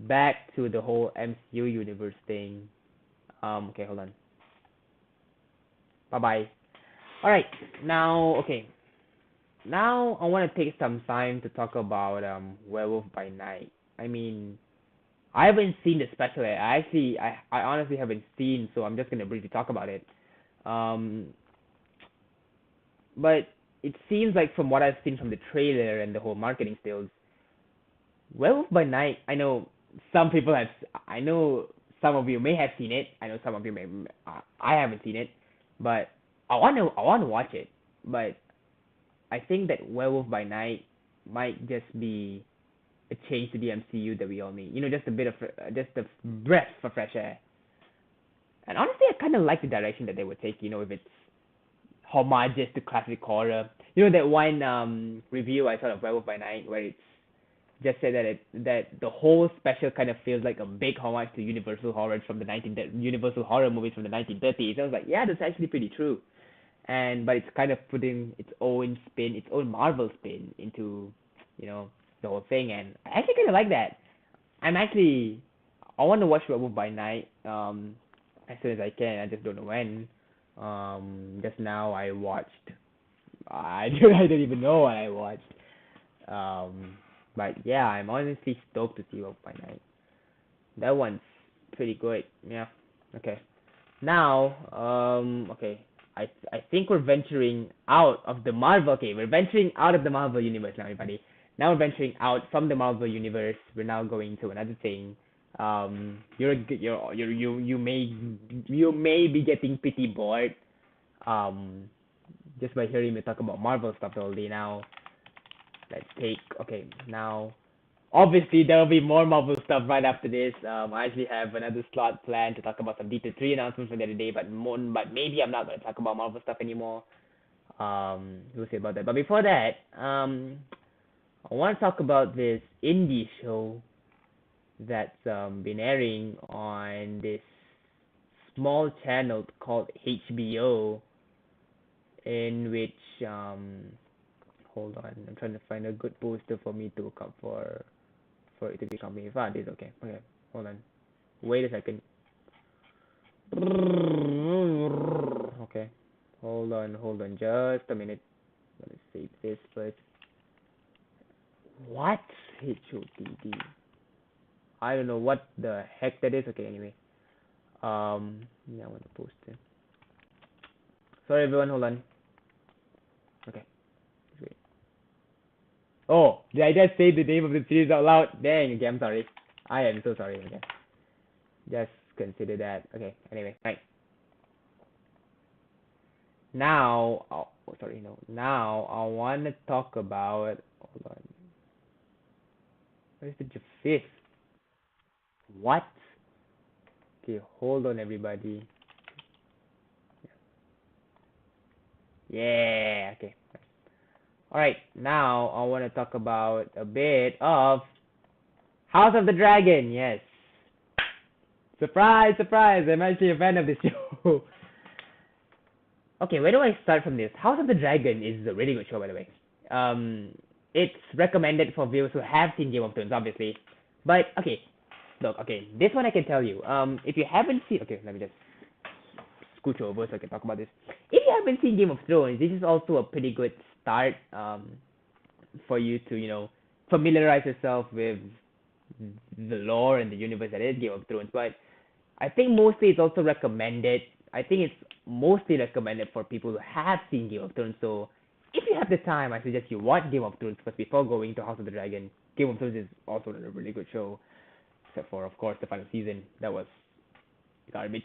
back to the whole MCU universe thing. Okay, hold on. Bye bye. All right, now okay, now I want to take some time to talk about Werewolf by Night. I mean, I haven't seen the special yet. I honestly haven't seen, so I'm just gonna briefly talk about it. Um, but it seems like from what I've seen from the trailer and the whole marketing stills, Werewolf by Night. I know some of you may have seen it. I know some of you may. I haven't seen it, but I want to watch it. But I think that Werewolf by Night might just be a change to the MCU that we all need. Just a bit of just a breath for fresh air. And honestly, I kind of like the direction that they would take. If it's homages to classic horror. That one review I saw of Werewolf by Night where it's just said that the whole special kind of feels like a big homage to Universal horror movies from the 1930s. I was like, yeah, that's actually pretty true. But it's kind of putting its own spin, its own Marvel spin into the whole thing, and I actually kind of like that. I want to watch Werewolf by Night as soon as I can. I just don't know when. Just now I watched. I don't even know what I watched. But yeah, I'm honestly stoked to see Werewolf by Night. That one's pretty good. Yeah. Okay. Now, okay. I think we're venturing out of the Marvel. Okay, we're venturing out of the Marvel universe now, everybody. Now we're venturing out from the Marvel universe. We're now going to another thing. You may be getting pretty bored. Um, just by hearing me talk about Marvel stuff all day now. Okay, now obviously there will be more Marvel stuff right after this. I actually have another slot planned to talk about some D23 announcements from the other day, but maybe I'm not gonna talk about Marvel stuff anymore. We'll see about that. But before that, I want to talk about this indie show that's been airing on this small channel called HBO, in which hold on, I'm trying to find a good poster for me to come for it to be company. If it is okay. Okay, hold on. Wait a second. Okay, hold on, just a minute. Let me save this first. What? HOTD. I don't know what the heck that is. Okay, anyway. Yeah, I want to post it. Sorry, everyone. Hold on. Okay. Wait. Oh, did I just say the name of the series out loud? Dang. Okay, I'm sorry. I am so sorry. Okay. Just consider that. Okay. Anyway, right. Now, sorry, no. Now I want to talk about. Hold on. Where's the fifth? What? Okay, hold on, everybody. Yeah. Okay. Alright, now I want to talk about a bit of House of the Dragon. Yes. Surprise, surprise. I'm actually a fan of this show. Okay, where do I start from this? House of the Dragon is a really good show, by the way. It's recommended for viewers who have seen Game of Thrones, obviously. But, okay, look, okay, this one I can tell you. If you haven't seen, okay, let me just scooch over so I can talk about this. If you haven't seen Game of Thrones, this is also a pretty good start, for you to, familiarize yourself with the lore and the universe that is Game of Thrones. But I think mostly it's also recommended. I think it's mostly recommended for people who have seen Game of Thrones. So if you have the time, I suggest you watch Game of Thrones first before going to House of the Dragon. Game of Thrones is also a really good show, except for, of course, the final season. That was garbage.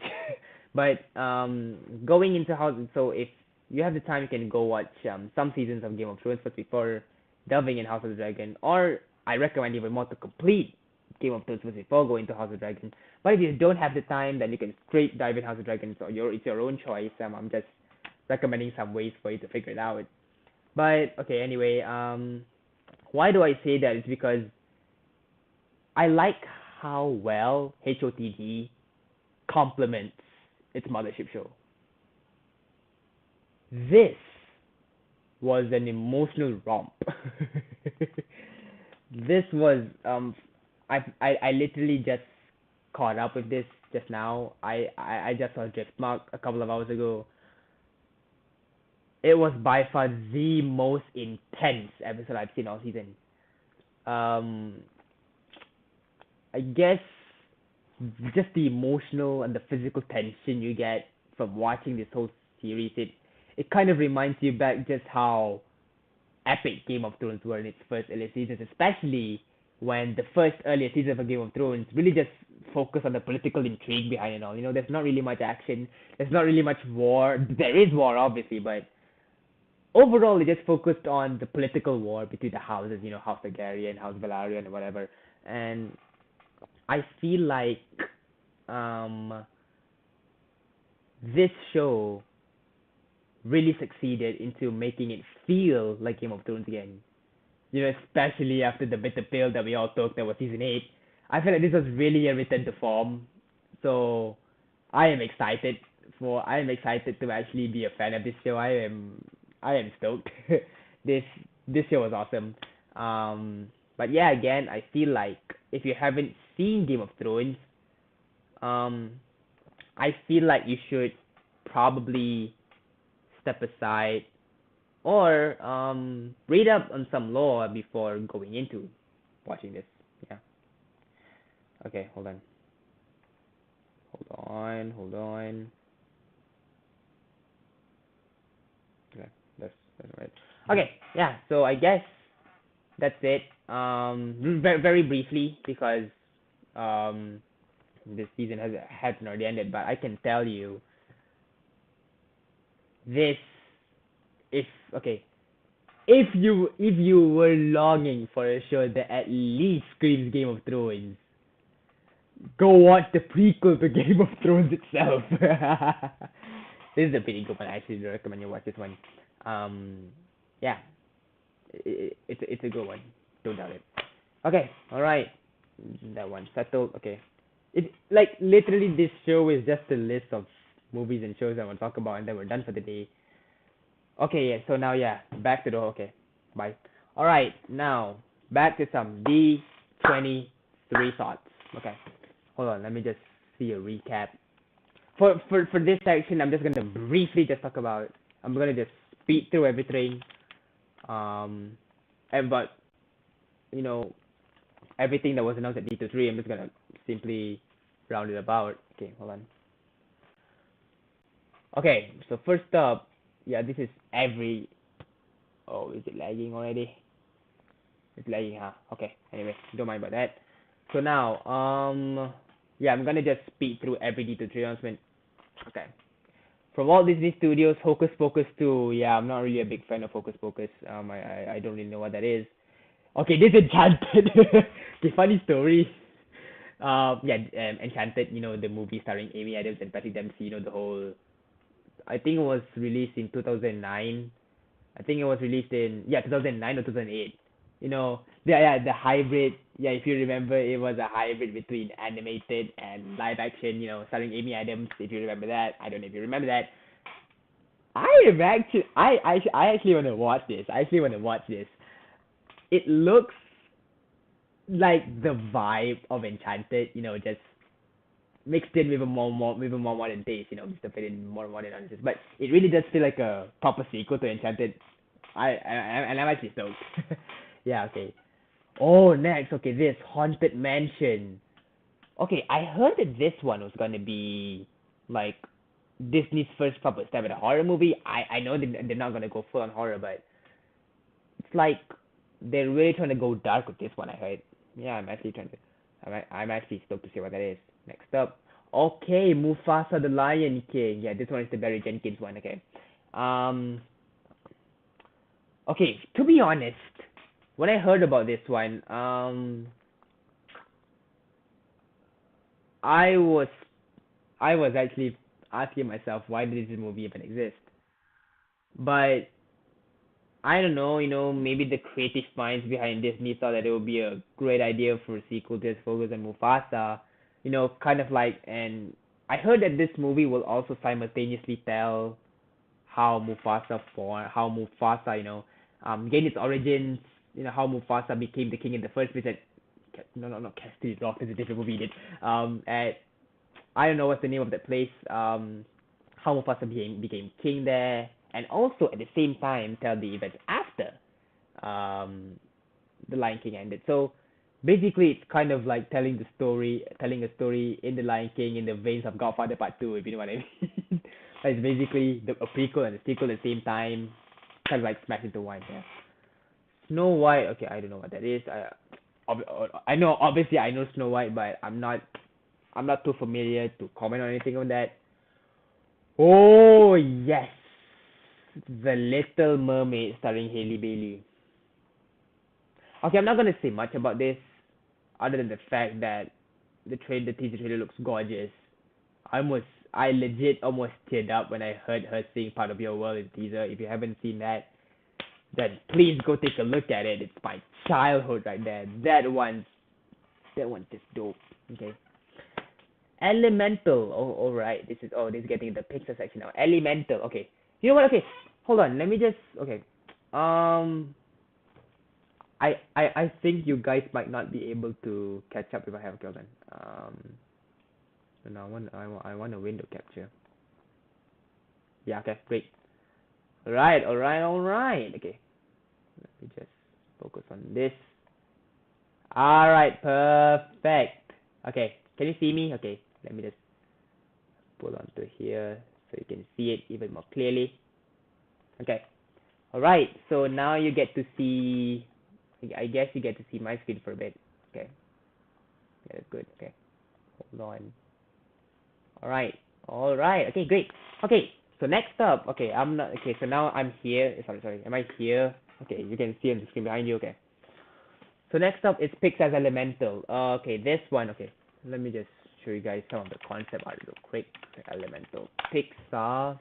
But going into House, so if you have the time, you can go watch some seasons of Game of Thrones first before delving in House of the Dragon. Or I recommend even more to complete Game of Thrones first before going to House of the Dragon. But if you don't have the time, then you can straight dive in House of the Dragon. So it's your own choice. I'm just recommending some ways for you to figure it out. But okay, anyway, why do I say that? It's because I like how well HOTD complements its mothership show. This was an emotional romp. This was I literally just caught up with this just now. I just saw Driftmark a couple of hours ago. It was by far the most intense episode I've seen all season. I guess just the emotional and the physical tension you get from watching this whole series, it kind of reminds you back just how epic Game of Thrones were in its first early seasons, especially when the first earlier season of Game of Thrones really just focused on the political intrigue behind it all. There's not really much action, there's not really much war. There is war, obviously, but overall, it just focused on the political war between the houses, House Targaryen, House Velaryon, and whatever. And I feel like um, this show really succeeded into making it feel like Game of Thrones again. Especially after the bitter pill that we all took that was season 8. I feel like this was really a return to form. So I am excited to actually be a fan of this show. I am stoked. This show was awesome. But yeah, again, I feel like if you haven't seen Game of Thrones, I feel like you should probably step aside or read up on some lore before going into watching this. Yeah. Okay, hold on. Hold on. Okay, that's right. Okay, yeah. So I guess that's it. Very very briefly because this season hasn't already ended, but I can tell you this if okay if you were longing for a show that at least screams Game of Thrones, go watch the prequel to Game of Thrones itself. This is a pretty good one. I actually recommend you watch this one. Yeah, it's a good one. don't doubt it. Okay, alright. That one settled. Okay. It like literally this show is just a list of movies and shows I want to talk about, and then we're done for the day. Okay, yeah. So now, yeah, back to the okay. Bye. All right, now back to some D23 thoughts. Okay, hold on. Let me just see a recap. For this section, I'm just gonna briefly just talk about. I'm gonna just speed through everything. And but you know everything that was announced at D23, I'm just gonna simply round it about. Okay, hold on. Okay, so first up, yeah, this is every. Oh, is it lagging already? It's lagging, huh? Okay. Anyway, don't mind about that. So now, yeah, I'm gonna just speed through every D23 announcement. Okay. From Walt Disney Studios, Hocus Pocus 2. Yeah, I'm not really a big fan of Hocus Pocus. I don't really know what that is. Okay, this is Enchanted. Okay, funny story. Yeah, Enchanted. The movie starring Amy Adams and Patrick Dempsey. The whole. I think it was released in 2009. I think it was released in 2009 or 2008. The hybrid. Yeah, if you remember, it was a hybrid between animated and live action. Starring Amy Adams. If you remember that, I don't know if you remember that. I actually want to watch this. It looks like the vibe of Enchanted. Just mixed in with a more modern taste. Just to fit in more modern answers. But it really does feel like a proper sequel to Enchanted. And I'm actually stoked. Yeah, okay. Oh, next, okay, this Haunted Mansion. Okay, I heard that this one was gonna be like Disney's first proper stab at a horror movie. I know they're not gonna go full on horror, but it's like they're really trying to go dark with this one. I heard. Yeah, I'm actually stoked to see what that is. Next up, okay, Mufasa the Lion King. Yeah, this one is the Barry Jenkins one. Okay. Okay, to be honest, when I heard about this one, I was I was actually asking myself why did this movie even exist? But I don't know, maybe the creative minds behind Disney thought that it would be a great idea for a sequel to focus on Mufasa, kind of like, and I heard that this movie will also simultaneously tell how Mufasa, gained its origins, how Mufasa became the king in the first place. No, Castle Rock is a different movie. At I don't know what's the name of that place. How Mufasa became king there, and also at the same time tell the events after, the Lion King ended. So basically, it's kind of like telling a story in the Lion King in the veins of Godfather Part Two, if you know what I mean. It's basically a prequel and a sequel at the same time, kind of like smashed into one. Yeah. Snow White. Okay, I don't know what that is. I know, obviously I know Snow White, but I'm not too familiar to comment on anything on that. Oh yes, The Little Mermaid starring Hailey Bailey. Okay, I'm not gonna say much about this, other than the fact that the teaser trailer looks gorgeous. I legit almost teared up when I heard her sing "Part of Your World" in the teaser. If you haven't seen that, then please go take a look at it. It's my childhood right there. That one's just dope. Okay. Elemental. Oh, all right. This is getting the Pixar section now. Elemental. Okay. You know what? Okay. Hold on. Let me just. Okay. I think you guys might not be able to catch up if I have Kelvin. So now I want a window capture. Yeah. Okay. Great. All right. All right. All right. Okay. Let me just focus on this. All right. Perfect. Okay. Can you see me? Okay. Let me just pull onto here so you can see it even more clearly. Okay. All right. So now you get to see. I guess you get to see my screen for a bit. Okay. Yeah, that's good. Okay. Hold on. All right. All right. Okay. Great. Okay. So next up. Okay. I'm not. Okay. So now I'm here. Sorry. Am I here? Okay. You can see on the screen behind you. Okay. So next up is Pixar's Elemental. Okay. This one. Okay. Let me just show you guys some of the concept art real quick. Elemental. Pixar.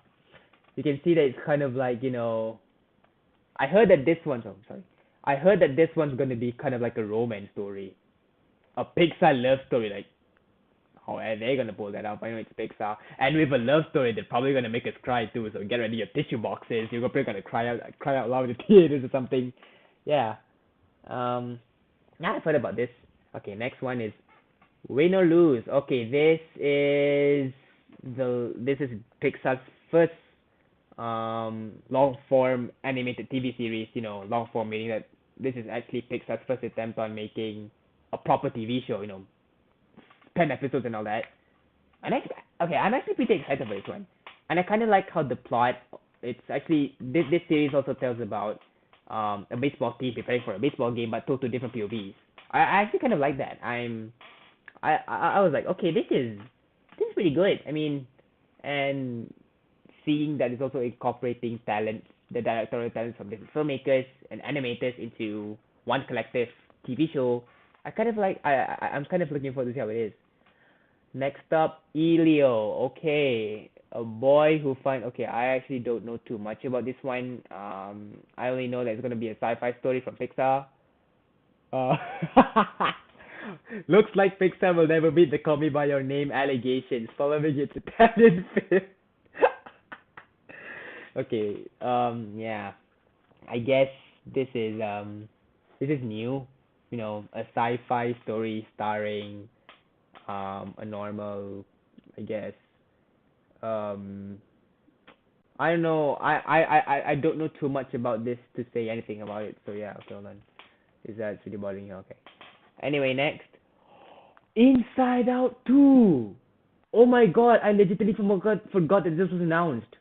You can see that it's kind of like, I heard that this one. Oh, sorry. I heard that this one's gonna be kind of like a romance story, a Pixar love story. Like, how are they gonna pull that off? I know it's Pixar, and with a love story, they're probably gonna make us cry too. So get ready your tissue boxes. You're probably gonna cry out loud in the theaters or something. Yeah. Um. Yeah, I've heard about this. Okay, next one is Win or Lose. Okay, this is Pixar's first long form animated TV series. Long form meaning that this is actually Pixar's first attempt on making a proper TV show. 10 episodes and all that. And I'm actually pretty excited for this one. And I kind of like how the plot. It's actually this series also tells about a baseball team preparing for a baseball game, but told to different POVs. I actually kind of like that. I was like, okay, this is pretty good. I mean, and seeing that it's also incorporating talents, the directorial talents from different filmmakers and animators into one collective TV show. I'm kind of looking forward to see how it is. Next up, Elio. Okay, a boy who find. Okay, I actually don't know too much about this one. I only know that it's gonna be a sci-fi story from Pixar. Uh, looks like Pixar will never beat the Call Me by Your Name allegations following its Italian film. Okay. Yeah. I guess this is new. A sci-fi story starring a normal, I guess. Um, I don't know. I don't know too much about this to say anything about it. So yeah, okay, hold on. Is that really bothering you? Okay. Anyway, next. Inside Out 2. Oh my god, I legitimately forgot that this was announced.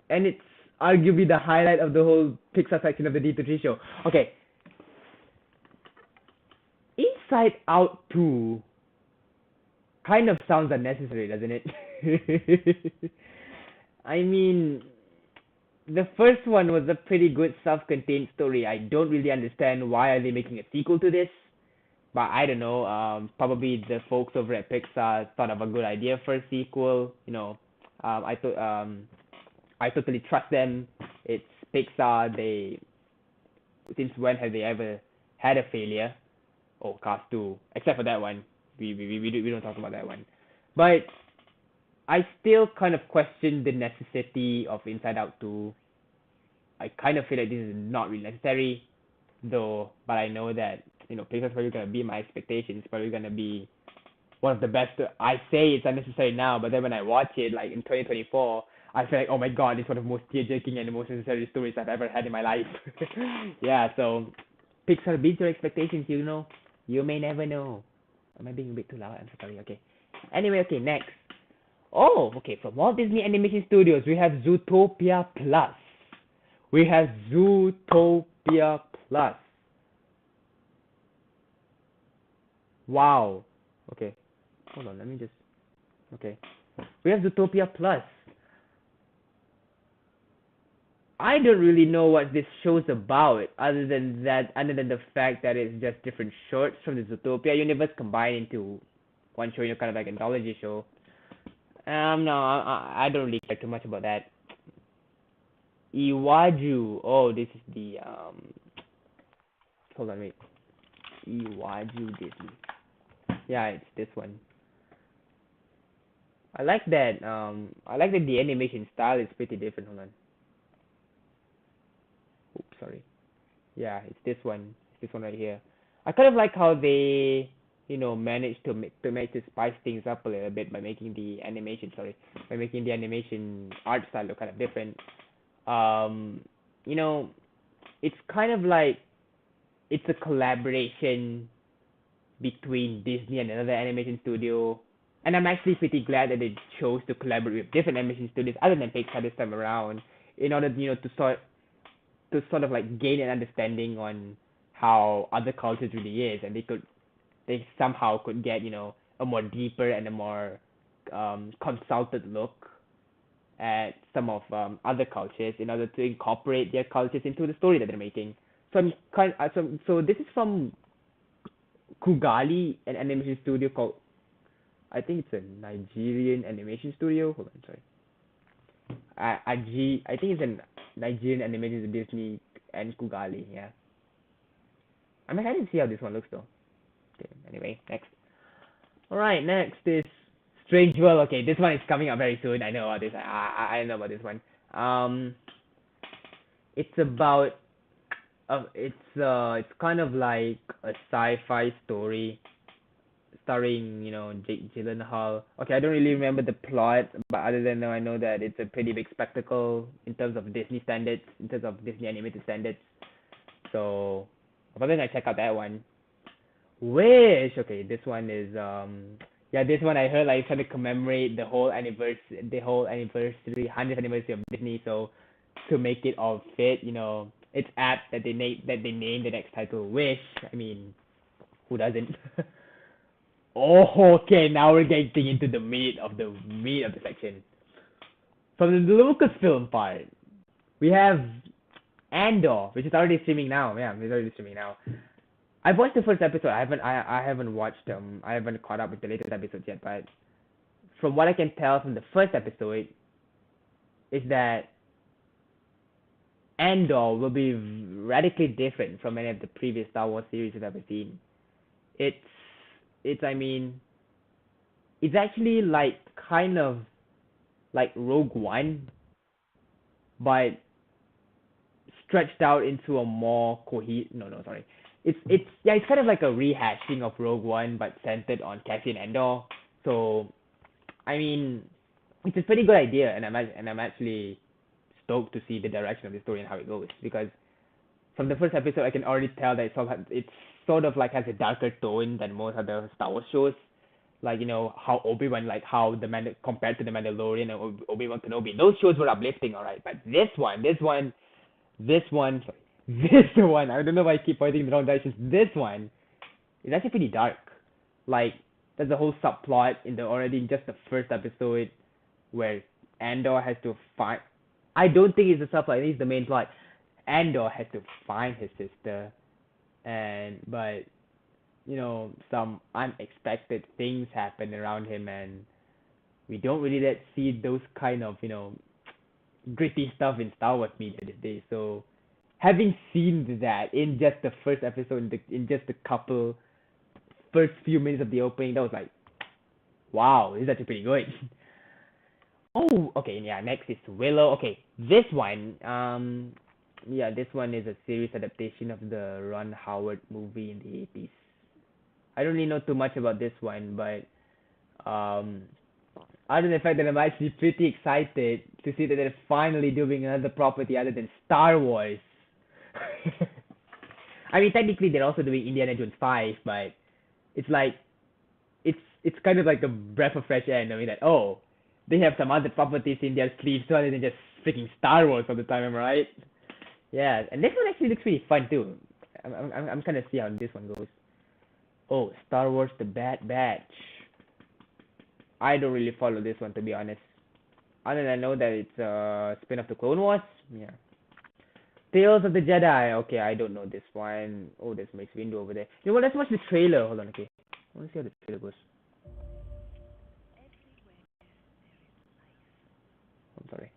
And it's arguably the highlight of the whole Pixar section of the D23 show. Okay. Inside Out 2 kind of sounds unnecessary, doesn't it? I mean, the first one was a pretty good self-contained story. I don't really understand why are they making a sequel to this, but I don't know. Probably the folks over at Pixar thought of a good idea for a sequel. I totally trust them. It's Pixar. Since when have they ever had a failure? Oh, Cars 2, except for that one. We don't talk about that one. But I still kind of question the necessity of Inside Out 2. I kind of feel like this is not really necessary, though. But I know that Pixar's probably gonna be my expectations. It's probably gonna be one of the best. I say it's unnecessary now, but then when I watch it, like in 2024, I feel like, oh my god, it's one of the most tear-jerking and the most necessary stories I've ever had in my life. Yeah, so Pixar beats your expectations. You may never know. Am I being a bit too loud? I'm so sorry. Okay. Anyway, okay, next. Oh, okay. From Walt Disney Animation Studios, we have Zootopia Plus. We have Zootopia Plus. Wow. Okay. Hold on. Let me just. Okay. We have Zootopia Plus. I don't really know what this show's about, other than the fact that it's just different shorts from the Zootopia universe combined into one show, kind of like an anthology show. No, I don't really care too much about that. Iwaju. Oh, this is the Hold on, wait. Iwaju Disney. Yeah, it's this one. I like that. I like that the animation style is pretty different. Hold on. Oops, sorry. Yeah, it's this one. It's this one right here. I kind of like how they, managed to spice things up a little bit by making the animation. Sorry, by making the animation art style look kind of different. Um, you know, it's kind of like it's a collaboration between Disney and another animation studio. And I'm actually pretty glad that they chose to collaborate with different animation studios other than Pixar this time around, in order, to sort of like gain an understanding on how other cultures really is, and they somehow could get a more deeper and a more consulted look at some of other cultures in order to incorporate their cultures into the story that they're making. So I'm kind so this is from Kugali, an animation studio called, I think it's a Nigerian animation studio. Hold on, sorry. I think it's a Nigerian animation Disney and Kugali. Yeah. I'm excited to see how this one looks though. Okay, anyway, next. Alright, next is Strange World. Okay, this one is coming up very soon. I know about this. I know about this one. It's about it's kind of like a sci-fi story starring, Jake Gyllenhaal. Okay, I don't really remember the plot, but other than that, I know that it's a pretty big spectacle in terms of Disney standards, in terms of Disney animated standards. So, I'm probably gonna check out that one. Wish. Okay, this one is yeah, this one I heard like trying to commemorate the 100th anniversary of Disney. So to make it all fit, it's apt that they named the next title Wish. I mean, who doesn't? Oh, okay. Now we're getting into the meat of the section. From the Lucasfilm part, we have Andor, which is already streaming now. Yeah, it's already streaming now. I've watched the first episode. I haven't watched I haven't caught up with the latest episodes yet, but from what I can tell from the first episode is that Andor will be radically different from any of the previous Star Wars series I've ever seen. It's I mean, it's actually like kind of like Rogue One, but stretched out into a more no, sorry. It's kind of like a rehashing of Rogue One but centered on Cassian Andor. So I mean, it's a pretty good idea, and I'm actually stoked to see the direction of the story and how it goes, because from the first episode I can already tell that it's sort of like has a darker tone than most other Star Wars shows. Like, how Obi-Wan, like how compared to the Mandalorian and Obi-Wan Kenobi, those shows were uplifting, alright, but this one, sorry, this one, I don't know why I keep pointing in the wrong directions. This one is actually pretty dark. Like, there's a whole subplot in just the first episode where Andor has to find. I don't think it's a subplot. I think it's the main plot. Andor has to find his sister, but some unexpected things happen around him, and we don't really see those kind of gritty stuff in Star Wars media these days. So having seen that in just the first episode, in just a couple first few minutes of the opening, that was like, wow, this is actually pretty good. Oh, okay, yeah. Next is Willow. Okay, this one, this one is a series adaptation of the Ron Howard movie in the 80s. I don't really know too much about this one, but um, other than the fact that I'm actually pretty excited to see that they're finally doing another property other than Star Wars. I mean, technically they're also doing Indiana Jones 5, but it's like it's kind of like a breath of fresh air, knowing that they have some other properties in their sleeves rather than just freaking Star Wars all the time, am I right? Yeah, and this one actually looks pretty fun too. I'm kind of see how this one goes. Oh, Star Wars: The Bad Batch. I don't really follow this one, to be honest. Other than I know that it's a spin-off to Clone Wars. Yeah. Tales of the Jedi. Okay, I don't know this one. Oh, there's Mace Windu over there. You know what? Let's watch the trailer. Hold on, okay. I want to see how the trailer goes. I'm sorry.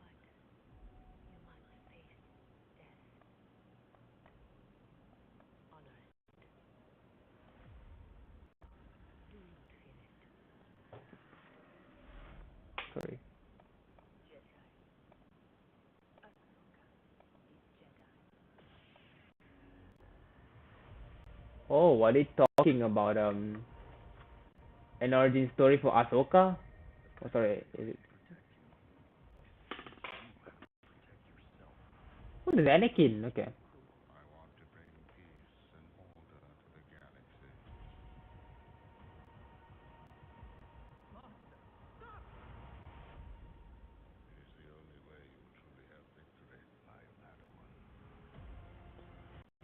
Sorry. Oh, what are they talking about? An origin story for Ahsoka? Oh, sorry. Is it? Oh, there's Anakin. Okay.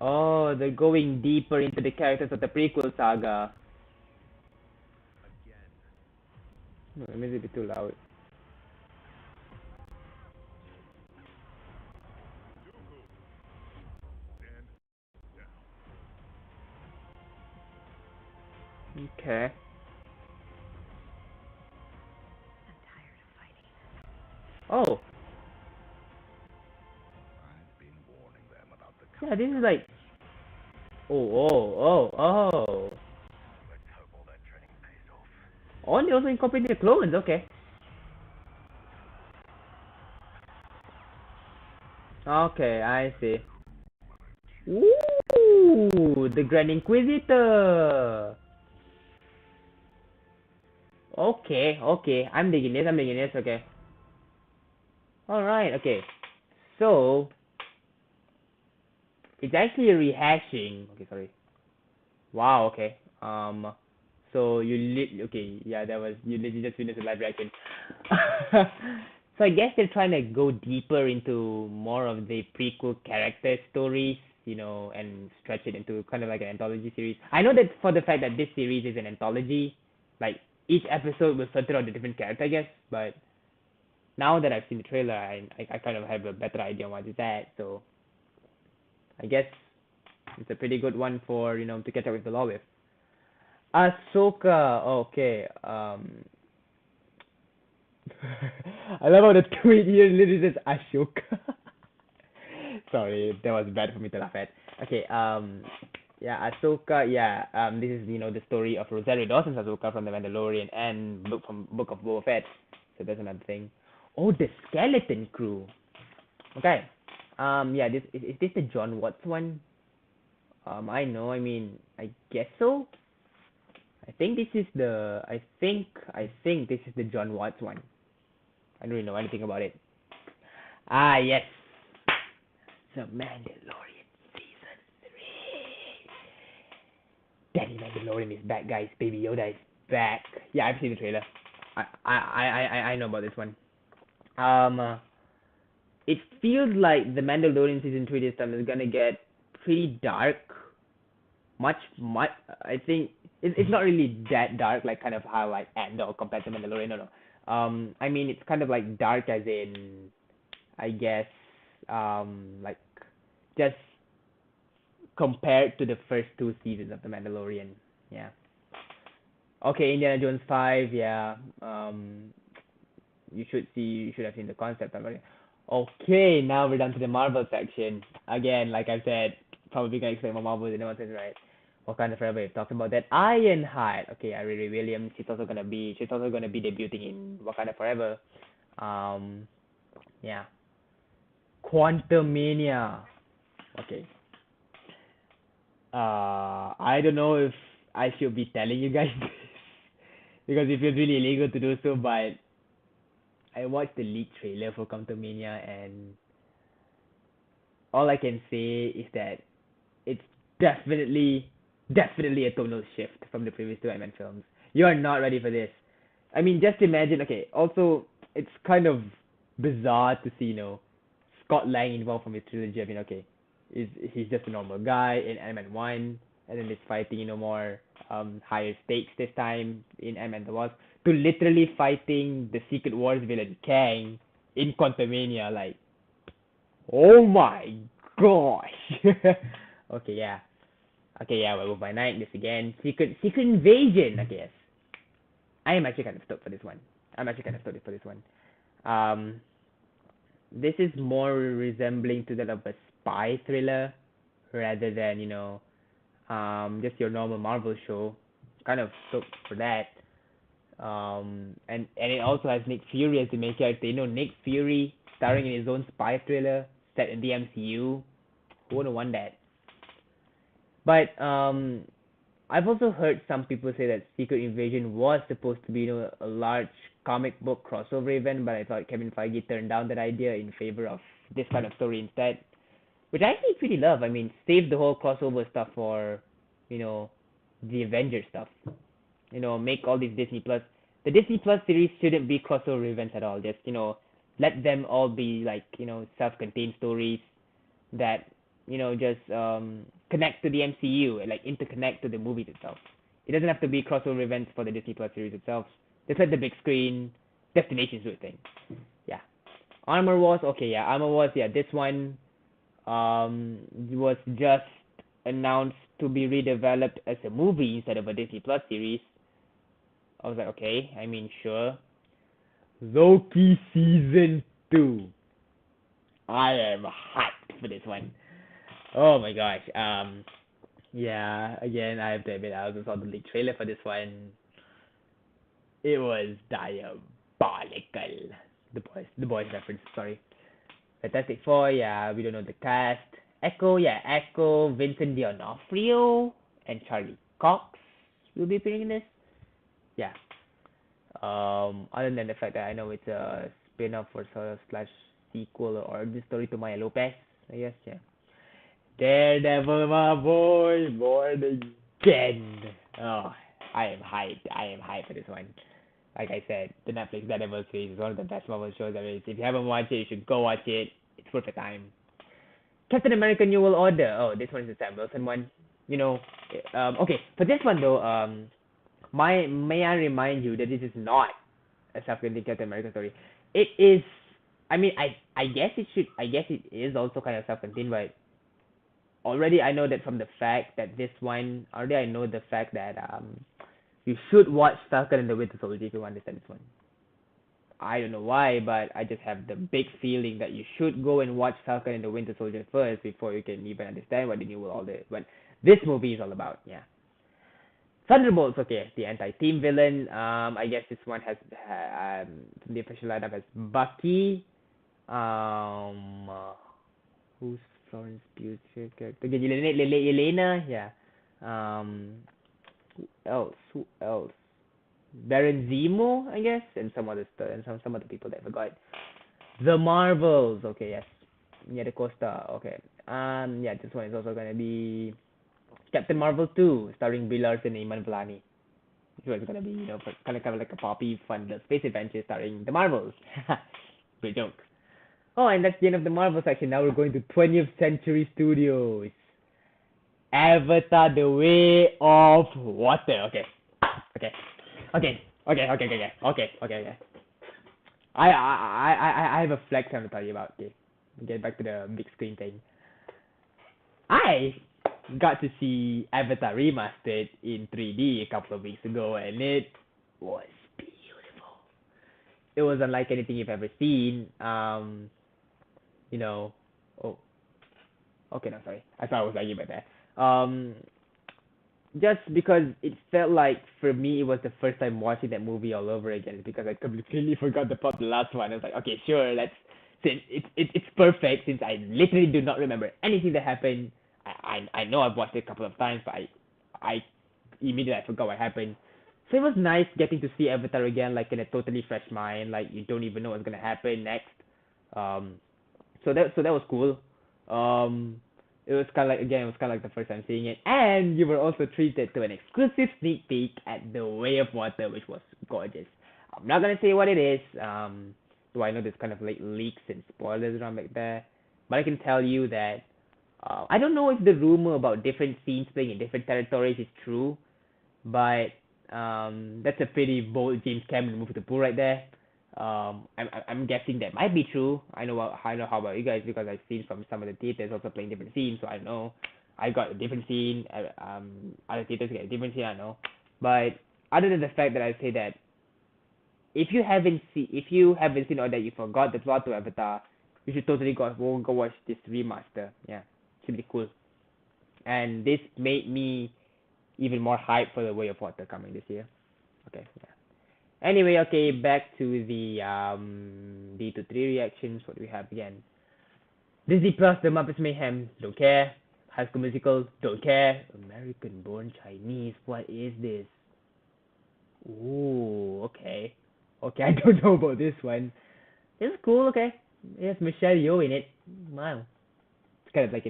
Oh, they're going deeper into the characters of the prequel saga. No, maybe a bit too loud. Okay. Oh. Yeah, this is like Oh. Oh, they also incorporated the clones. Okay. Okay, I see. Ooh, the Grand Inquisitor. Okay. I'm digging this. Okay. All right. Okay. So it's actually a rehashing. Okay, sorry. Wow. Okay. So okay. Yeah, that was you. Literally just finished the live reaction. So I guess they're trying to go deeper into more of the prequel character stories, and stretch it into kind of like an anthology series. I know that for the fact that this series is an anthology, like each episode will center on a different character, I guess. But now that I've seen the trailer, I kind of have a better idea on what it's at. So I guess it's a pretty good one for to catch up with the law with. Ahsoka, okay. I love how the tweet here literally says Ashoka. Sorry, that was bad for me to laugh at. Okay, yeah, Ahsoka, yeah, this is, the story of Rosario Dawson's Ahsoka from The Mandalorian and Book of Boba Fett. So that's another thing. Oh, the Skeleton Crew. Okay. Yeah, this is this the John Watts one? I know, I mean, I guess so. I think this is the John Watts one. I don't really know anything about it. Ah, yes. The Mandalorian season 3. Daddy Mandalorian is back, guys. Baby Yoda is back. Yeah, I've seen the trailer. I know about this one. It feels like the Mandalorian season 3 this time is gonna get pretty dark. Much. I think it's not really that dark, like kind of how like Andor compared to Mandalorian. No. I mean it's kind of like dark as in, I guess, like just compared to the first two seasons of The Mandalorian. Yeah. Okay, Indiana Jones 5. Yeah. You should have seen the concept already. Okay, now we're down to the Marvel section. Again, like I said, probably gonna explain more Marvel in one sense, right? Wakanda Forever. We've talked about that. Ironheart. Okay, Riri Williams. She's also gonna be debuting in Wakanda Forever. Um, yeah. Quantumania. Okay. I don't know if I should be telling you guys this because it feels really illegal to do so, but I watched the leaked trailer for Quantumania and all I can say is that it's definitely a tonal shift from the previous two Ant-Man films. You are not ready for this. I mean, just imagine. Okay, also it's kind of bizarre to see, Scott Lang involved from his trilogy. I mean, okay, he's just a normal guy in Ant-Man 1, and then it's fighting, more higher stakes this time in Ant-Man the Wasp, to literally fighting the Secret Wars villain Kang in Quantumania. Like, oh my gosh. Okay, yeah. Okay, yeah, Werewolf by Night, this again. Secret Invasion. Okay, yes. I am actually kind of stoked for this one. I'm actually kind of stoked for this one. Um, this is more resembling to that of a spy thriller rather than, just your normal Marvel show. Kind of stoked for that. And it also has Nick Fury as the main character. Nick Fury starring in his own spy thriller set in the MCU. Who wouldn't want that? But I've also heard some people say that Secret Invasion was supposed to be, a large comic book crossover event, but I thought Kevin Feige turned down that idea in favor of this kind of story instead, which I actually pretty love. I mean, save the whole crossover stuff for, the Avengers stuff. Make all these Disney Plus. The Disney Plus series shouldn't be crossover events at all. Just, let them all be like, self-contained stories that just connect to the MCU and like interconnect to the movies itself. It doesn't have to be crossover events for the Disney Plus series itself. Just let the big screen destinations do a thing. Yeah. Armor Wars. Okay, yeah. Armor Wars. Yeah, this one was just announced to be redeveloped as a movie instead of a Disney Plus series. I was like, okay. I mean, sure. Loki season 2. I am hyped for this one. Oh my gosh. Yeah, again, I have to admit, I also saw the leak trailer for this one. It was diabolical. The boys reference, sorry. Fantastic Four, yeah, we don't know the cast. Echo, yeah, Echo, Vincent D'Onofrio, and Charlie Cox will be appearing in this. Yeah. Other than the fact that I know it's a spin-off or sort of slash sequel or origin story to Maya Lopez, I guess, yeah. Daredevil, my boy, born again. Oh, I am hyped. I am hyped for this one. Like I said, the Netflix Daredevil series is one of the best Marvel shows there is. If you haven't watched it, you should go watch it. It's worth the time. Captain America New World Order. Oh, this one is the Sam Wilson one. You know, okay, for this one though, may I remind you that this is not a self-contained Captain America story. It is. I mean, I guess it should. I guess it is also kind of self-contained, but already I know that from the fact that this one. Already I know the fact that you should watch Falcon and the Winter Soldier if you understand this one. I don't know why, but I just have the big feeling that you should go and watch Falcon and the Winter Soldier first before you can even understand what the New World Order, what this movie is all about. Yeah. Thunderbolts, okay, the anti-team villain. I guess this one has the official lineup has Bucky. Who's Florence Pugh's character? Again, Yelena, yeah. Who else? Who else? Baron Zemo, I guess, and some other stuff, and some other people that I forgot. The Marvels, okay, yes. Yeah, the Costa, okay. Yeah, this one is also gonna be Captain Marvel 2, starring Brie Larson and Iman Vellani. So it's gonna be, kind of like a poppy, fun little space adventure starring the Marvels. Great joke. Oh, and that's the end of the Marvel section. Now we're going to 20th Century Studios. Avatar: The Way of Water. Okay, okay, okay, okay, okay, okay, okay, okay, okay. I have a flex I'm to tell you about. Okay, get back to the big screen thing. I got to see Avatar remastered in 3D a couple of weeks ago, and it was beautiful. It was unlike anything you've ever seen. You know, oh, okay, no, sorry, I thought I was arguing about that. Just because it felt like for me it was the first time watching that movie all over again because I completely forgot the plot of the last one. I was like, okay, sure, let's since it's perfect since I literally do not remember anything that happened. I know I've watched it a couple of times, but I immediately I forgot what happened. So it was nice getting to see Avatar again, like in a totally fresh mind, like you don't even know what's gonna happen next. Um, so that was cool. Um, it was kind of like again, it was kind of like the first time seeing it, and you were also treated to an exclusive sneak peek at The Way of Water, which was gorgeous. I'm not gonna say what it is. So I know there's kind of like leaks and spoilers around back there, but I can tell you that I don't know if the rumor about different scenes playing in different territories is true, but that's a pretty bold James Cameron move to pull right there. I'm guessing that might be true. I know how about you guys because I've seen from some of the theaters also playing different scenes, so I know I got a different scene. Other theaters get a different scene. I know, but other than the fact that I say that if you haven't seen or that you forgot the plot to Avatar, you should totally go watch this remaster. Yeah, should be cool. And this made me even more hyped for the Way of Water coming this year. Okay, yeah. Anyway, okay, back to the D23 reactions. What do we have again? Disney Plus, The Muppets Mayhem, don't care. High School Musical, don't care. American Born Chinese, what is this? Ooh, okay. Okay, I don't know about this one. It's cool, okay. It has Michelle Yeoh in it. Wow. It's kind of like,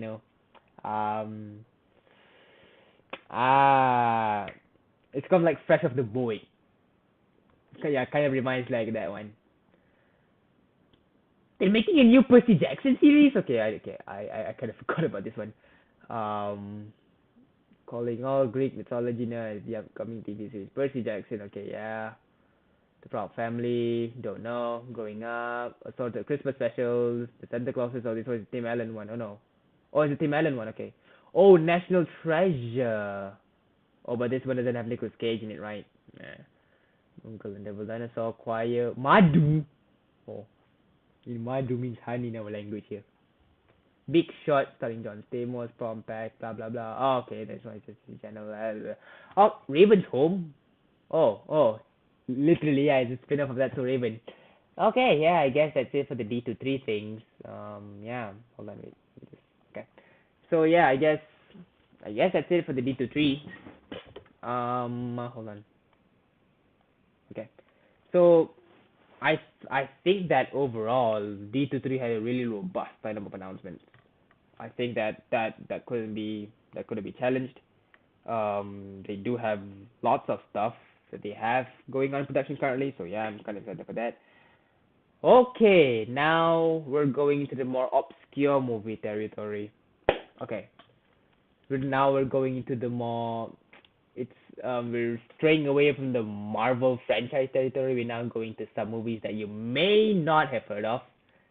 um, ah, it's kind of like Fresh Off the Boat. Yeah, kind of reminds like that one. They're making a new Percy Jackson series. I kind of forgot about this one. Um, calling all Greek mythology nerds the upcoming TV series Percy Jackson. Okay, yeah. The Proud Family. Don't know. Growing Up. Assorted Christmas specials. The Santa Clauses. Oh, this was the Tim Allen one. Oh no. Oh, it's the Tim Allen one. Okay. Oh, National Treasure. Oh, but this one doesn't have Nicolas Cage in it, right? Yeah. Uncle and Devil Dinosaur. Choir. Madu. Oh, Madu means honey in our language here. Big Shot starring John Stamos, Prom Pack, blah blah blah. Oh, okay, that's why it's just in general. Oh, Raven's Home. Oh, literally, yeah, it's a spin-off of that, so Raven. Okay, yeah, I guess that's it for the D23 things. Yeah, hold on, wait. Okay. So yeah, I guess that's it for the D23. Hold on. Okay. So I think that overall D23 had a really robust lineup of announcements. I think that couldn't be challenged. They do have lots of stuff that they have going on in production currently, so yeah, I'm kind of excited for that. Okay, now we're going into the more obscure movie territory. Okay, now we're going into the more it's we're straying away from the Marvel franchise territory. We're now going to some movies that you may not have heard of,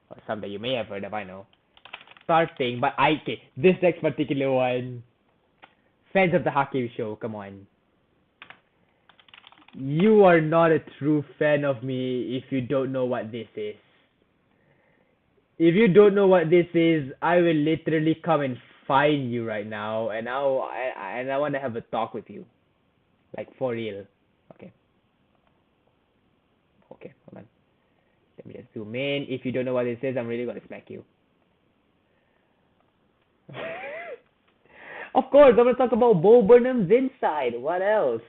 or some that you may have heard of. I know. Starting, but okay, this next particular one, fans of the Hakim Show, come on. You are not a true fan of me if you don't know what this is. If you don't know what this is, I will literally come and find you right now, and I want to have a talk with you, like for real. Okay, okay, hold on. Let me just zoom in. If you don't know what this is, I'm really gonna smack you. Of course, I'm gonna talk about Bo Burnham's Inside. What else?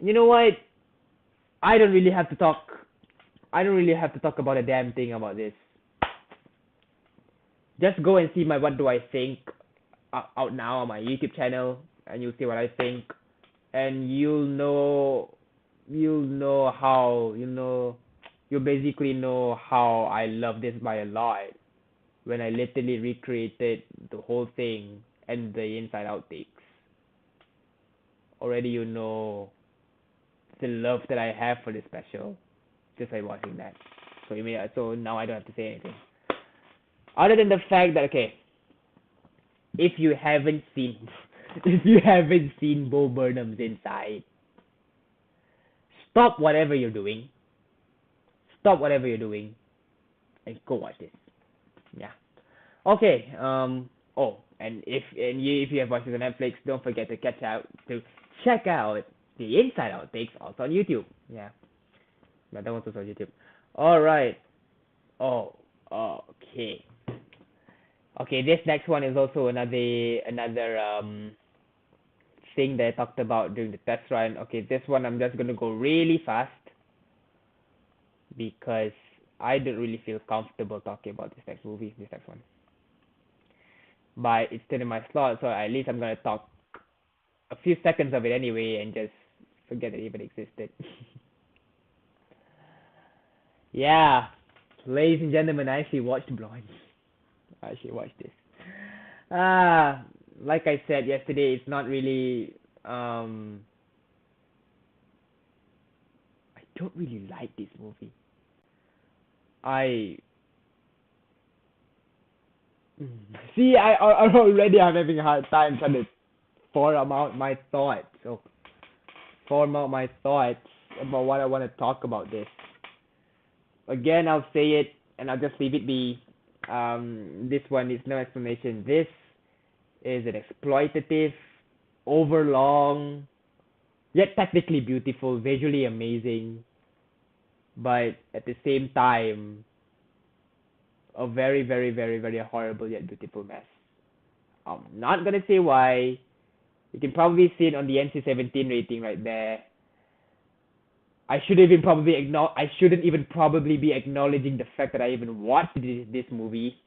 You know what? I don't really have to talk. I don't really have to talk about a damn thing about this. Just go and see my What Do I Think out now on my YouTube channel, and you'll see what I think, and you'll basically know how I love this by a lot when I literally recreated the whole thing and the inside outtakes. Already you know the love that I have for this special just by watching that. So now I don't have to say anything. Other than the fact that okay, if you haven't seen Bo Burnham's Inside, stop whatever you're doing. Stop whatever you're doing and go watch this. Yeah. Okay. Oh, and if you have watched it on Netflix, don't forget to check out the Inside Outtakes also on YouTube. Yeah. No, that one's also on YouTube. All right. Oh. Okay. Okay. This next one is also another thing that I talked about during the test run. Okay. This one I'm just gonna go really fast because I don't really feel comfortable talking about this next one. But it's still in my slot, so at least I'm gonna talk a few seconds of it anyway and just forget it even existed. Yeah, ladies and gentlemen, I actually watched Blonde. I actually watched this. Like I said yesterday, it's not really. I don't really like this movie. I see. I already am having a hard time trying to form out my thoughts. So form out my thoughts about what I want to talk about this. Again, I'll say it and I'll just leave it be. This one is no explanation. This is an exploitative, overlong, yet technically beautiful, visually amazing, but at the same time, a very, very, very, very horrible yet beautiful mess. I'm not gonna say why. You can probably see it on the NC-17 rating right there. I shouldn't even probably be acknowledging the fact that I even watched this movie.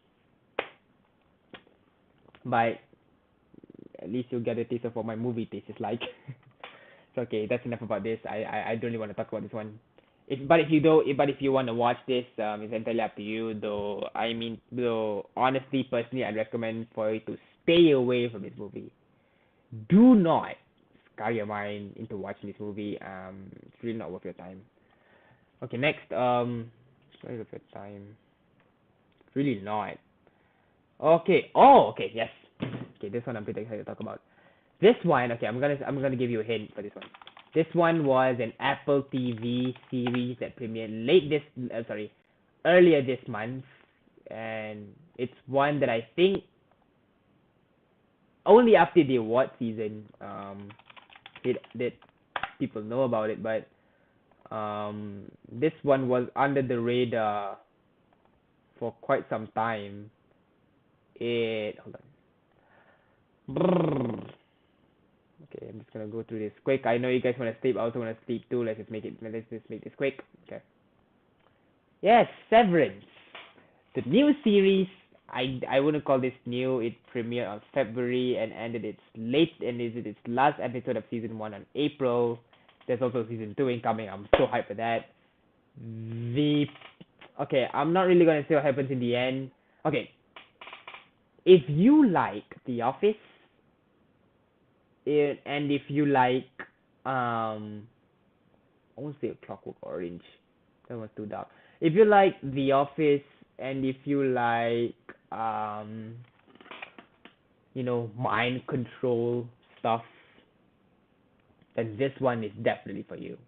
But at least you'll get a taste of what my movie taste is like. It's okay. That's enough about this. I don't really want to talk about this one. If you want to watch this, it's entirely up to you. Though honestly, personally, I'd recommend for you to stay away from this movie. Do not scar your mind into watching this movie. It's really not worth your time. Okay, next. It's not worth your time. It's really not. Okay. Oh, okay. Yes. Okay, this one I'm pretty excited to talk about. This one, okay, I'm gonna give you a hint for this one. This one was an Apple TV series that premiered earlier this month. and it's one that I think only after the award season did people know about it, but this one was under the radar for quite some time. Hold on. Brrr. Okay, I'm just gonna go through this quick. I know you guys wanna sleep. I also wanna sleep too. Let's just make this quick. Okay. Yes, Severance, the new series. I wouldn't call this new. It premiered on February and ended its last episode of season 1 on April. There's also season 2 incoming. I'm so hyped for that. Okay, I'm not really gonna say what happens in the end. Okay, if you like The Office, and if you like I won't say Clockwork Orange, that was too dark. If you like The Office, and if you like mind control stuff, then this one is definitely for you.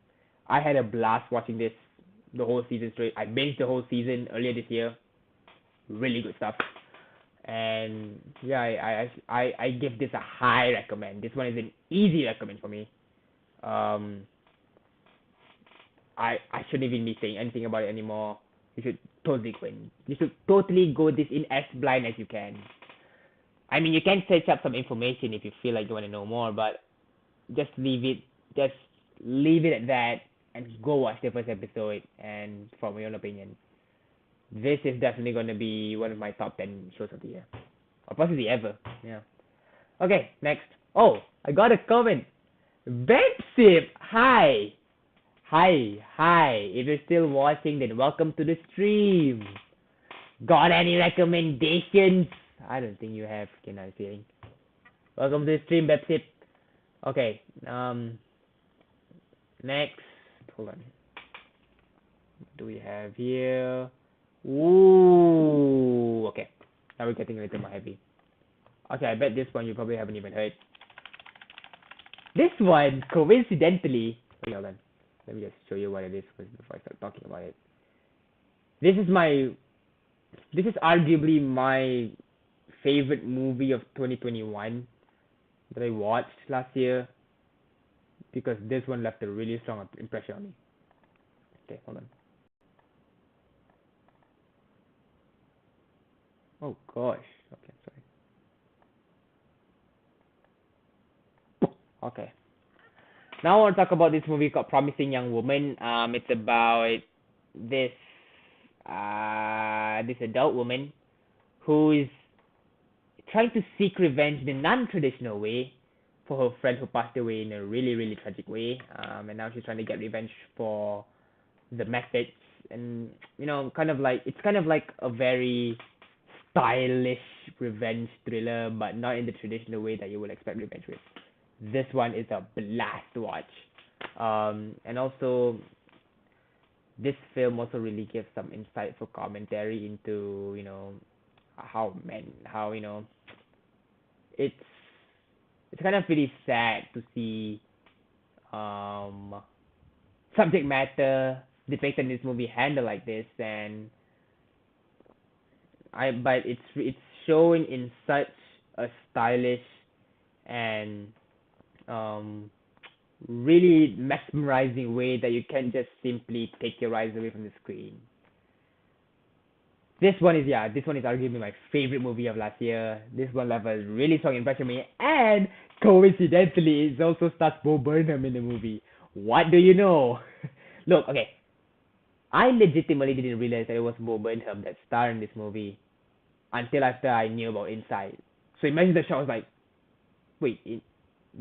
I had a blast watching this the whole season straight. I binged the whole season earlier this year. Really good stuff. And yeah, I give this a high recommend. This one is an easy recommend for me. I shouldn't even be saying anything about it anymore. You should totally go in. You should totally go this in as blind as you can. I mean, you can search up some information if you feel like you want to know more, but just leave it at that and go watch the first episode and form your own opinion. This is definitely going to be one of my top 10 shows of the year, or possibly ever. Yeah. Okay, next. Oh, I got a comment. Betsip, hi. If you're still watching, then welcome to the stream. Got any recommendations? I don't think you have. Okay, not feeling. Welcome to the stream, Betsip. Okay. Next. Hold on. What do we have here? Ooh. Okay. Now we're getting a little more heavy. Okay, I bet this one you probably haven't even heard. This one, coincidentally. Okay, hold on. Let me just show you what it is before I start talking about it. This is arguably my favorite movie of 2021 that I watched last year, because this one left a really strong impression on me. Okay, hold on. Oh gosh. Okay, sorry. Okay. Now I want to talk about this movie called Promising Young Woman. It's about this adult woman who is trying to seek revenge in a non-traditional way for her friend who passed away in a really, really tragic way. And now she's trying to get revenge for the methods, and it's kind of like a very stylish revenge thriller, but not in the traditional way that you would expect revenge with. This one is a blast to watch. And also, this film also really gives some insightful commentary into, it's kind of really sad to see subject matter depicted in this movie handled like this, but it's shown in such a stylish and really mesmerizing way that you can't just simply take your eyes away from the screen. This one is arguably my favorite movie of last year. This one left a really strong impression on me, and coincidentally, it also stars Bo Burnham in the movie. What do you know? Look, okay, I legitimately didn't realize that it was Bo Burnham that starred in this movie until after I knew about Inside. So imagine the show. I was like, wait,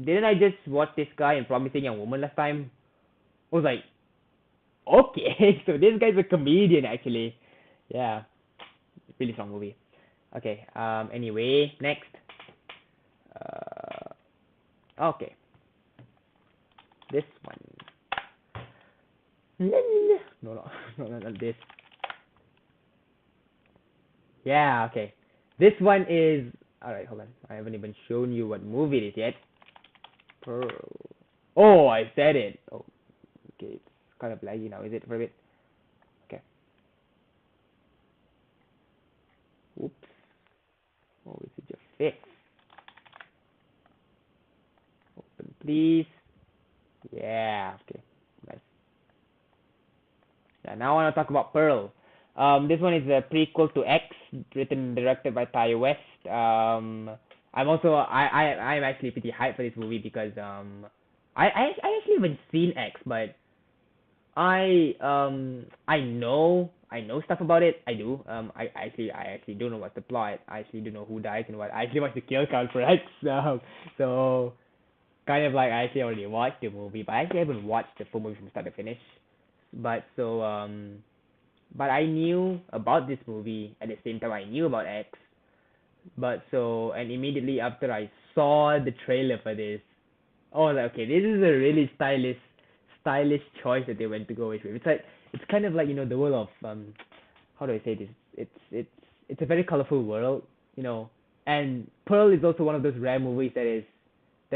didn't I just watch this guy in Promising Young Woman last time? I was like, okay, so this guy's a comedian actually. Yeah, really strong movie. Okay, anyway, next. Okay. This one. No, not this. Yeah, okay. This one is... Alright, hold on. I haven't even shown you what movie it is yet. Pearl. Oh, I said it. Oh, okay. It's kind of laggy now, is it, for a bit? Okay. Oh, is it your fifth? Open, please. Yeah, okay. Nice. Yeah, now I want to talk about Pearl. This one is a prequel to X, written and directed by Ty West. I'm actually pretty hyped for this movie because I actually haven't seen X, but I know stuff about it. I do. I actually don't know what's the plot. I actually don't know who dies and what. I actually watched the kill count for X. So kind of like I actually already watched the movie, but I actually haven't watched the full movie from start to finish. But so but I knew about this movie at the same time I knew about X. But so and immediately after I saw the trailer for this, oh, like, okay, this is a really stylish choice that they went to go with. It's like it's kind of like the world of how do I say this? It's a very colorful world, and Pearl is also one of those rare movies that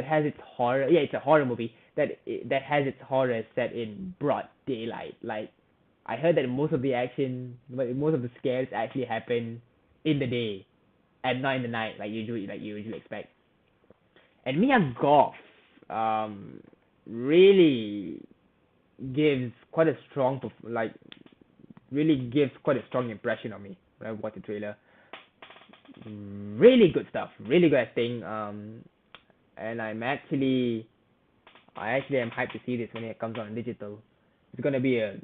has its horror. Yeah, it's a horror movie that has its horror set in broad daylight. Like I heard that most of the action, most of the scares actually happen in the day and not in the night, like you usually expect. And Mia Goth really gives quite a strong really gives quite a strong impression on me when I watch the trailer. Really good stuff, really good acting. And I actually am hyped to see this when it comes out on digital. It's gonna be a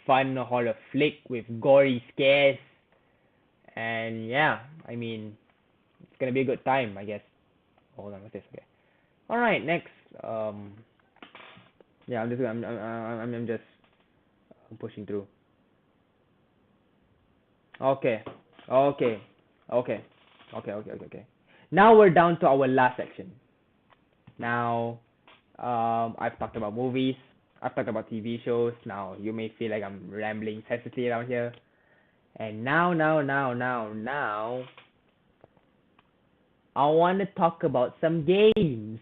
fun horror flick with gory scares, and yeah, I mean, it's gonna be a good time, I guess. Hold on, what's this? Okay. All right, next. Yeah, I'm just pushing through. Okay, okay, okay, okay. Now we're down to our last section. Now, I've talked about movies. I've talked about TV shows. Now you may feel like I'm rambling incessantly around here. And now, I want to talk about some games.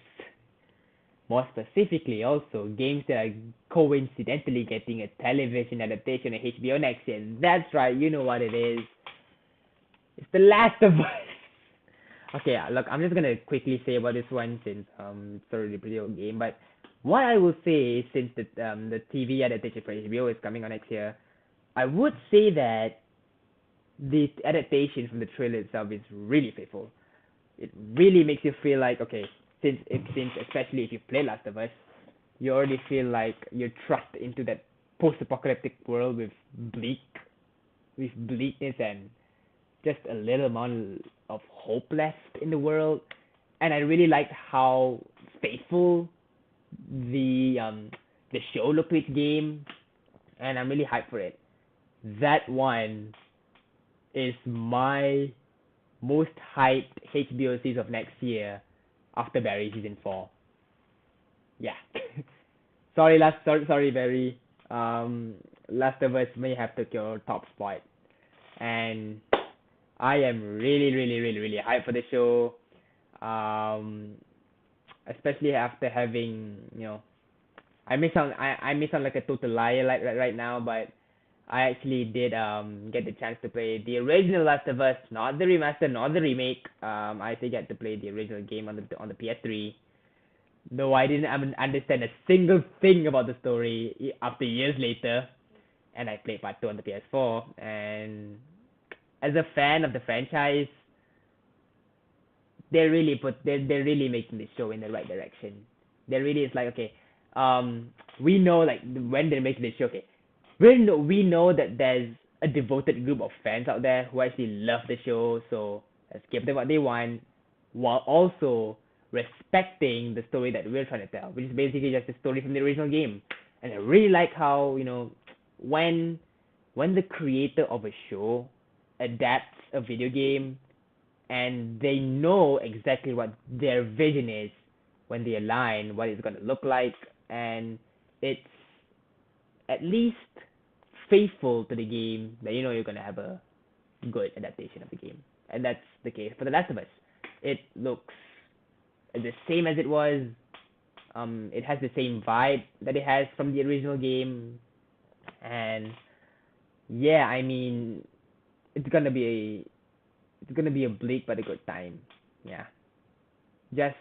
More specifically, also games that are coincidentally getting a television adaptation on HBO next year. That's right, you know what it is. It's The Last of Us. Okay, look, I'm just gonna quickly say about this one since it's already a pretty old game. But what I will say is since the TV adaptation for HBO is coming on next year, I would say that the adaptation from the trailer itself is really faithful. It really makes you feel like okay, since especially if you play Last of Us, you already feel like you're thrust into that post-apocalyptic world with bleakness and just a little amount of hope left in the world. And I really liked how faithful the show looked to its game, and I'm really hyped for it. That one is my most hyped HBO series of next year after Barry season 4. Yeah. Sorry Barry. Last of Us may have took your top spot, and I am really hyped for the show. Um, Especially after having I may sound like a total liar like right now, but I actually did get the chance to play the original Last of Us, not the remaster, not the remake. I actually got to play the original game on the PS3. Though I didn't understand a single thing about the story after years later, and I played part 2 on the PS4. And as a fan of the franchise, they're really making this show in the right direction. They really is like okay, we know like when they're making this show, okay, we know that there's a devoted group of fans out there who actually love the show, so let's give them what they want, while also respecting the story that we're trying to tell, which is basically just the story from the original game. And I really like how when the creator of a show adapts a video game and they know exactly what their vision is when they align what it's going to look like, and it's at least faithful to the game, that you're going to have a good adaptation of the game. And that's the case for The Last of Us. It looks the same as it was. It has the same vibe that it has from the original game, and yeah, I mean, it's gonna be it's gonna be a bleak but a good time. Yeah, just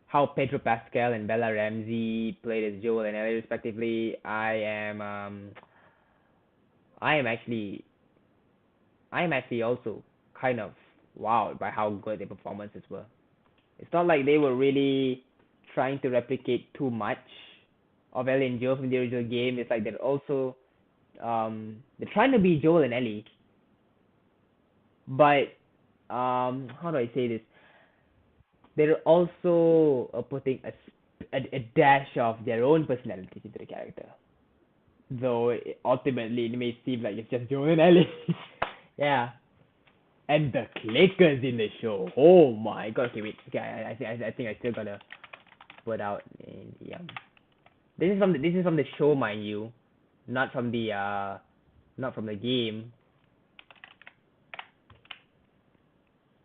how Pedro Pascal and Bella Ramsey played as Joel and Ellie respectively. I am actually I am actually also kind of wowed by how good their performances were. It's not like they were really trying to replicate too much of Ellie and Joel from the original game. It's like they're trying to be Joel and Ellie, but how do I say this? They're also putting a dash of their own personalities into the character. Though ultimately it may seem like it's just Joel and Ellie. Yeah. And the clickers in the show. Oh my god. Okay, wait. Okay, I think I still gotta put out in the this is from the show, mind you, not from the game.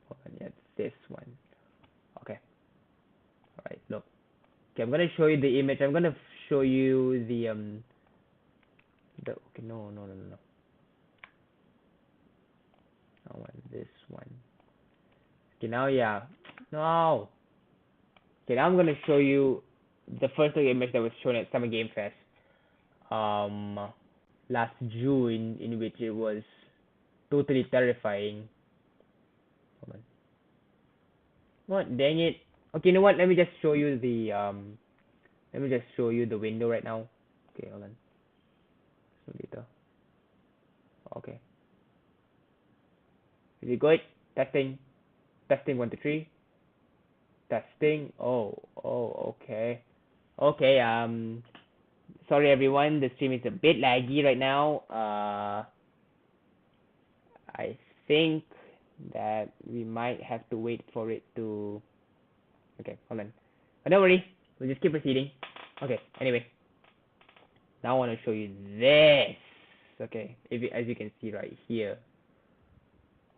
Hold on, yeah, it's this one. Okay. Alright, look. Okay, I'm gonna show you the image. I'm gonna show you the okay, no. I want this one. Okay, now yeah. No. Okay, now I'm gonna show you the first image that was shown at Summer Game Fest. Um, last June, in which it was totally terrifying. Hold on. What? Dang it. Okay, you know what? Let me just show you the Let me just show you the window right now. Okay, hold on. So later. Okay. Is it good? Testing. Testing 1 2 3. Testing. Okay. Okay, sorry everyone, the stream is a bit laggy right now. I think that we might have to wait for it to. Okay, hold on. But don't worry, we'll just keep proceeding. Okay, anyway. Now I want to show you this. Okay, as you can see right here.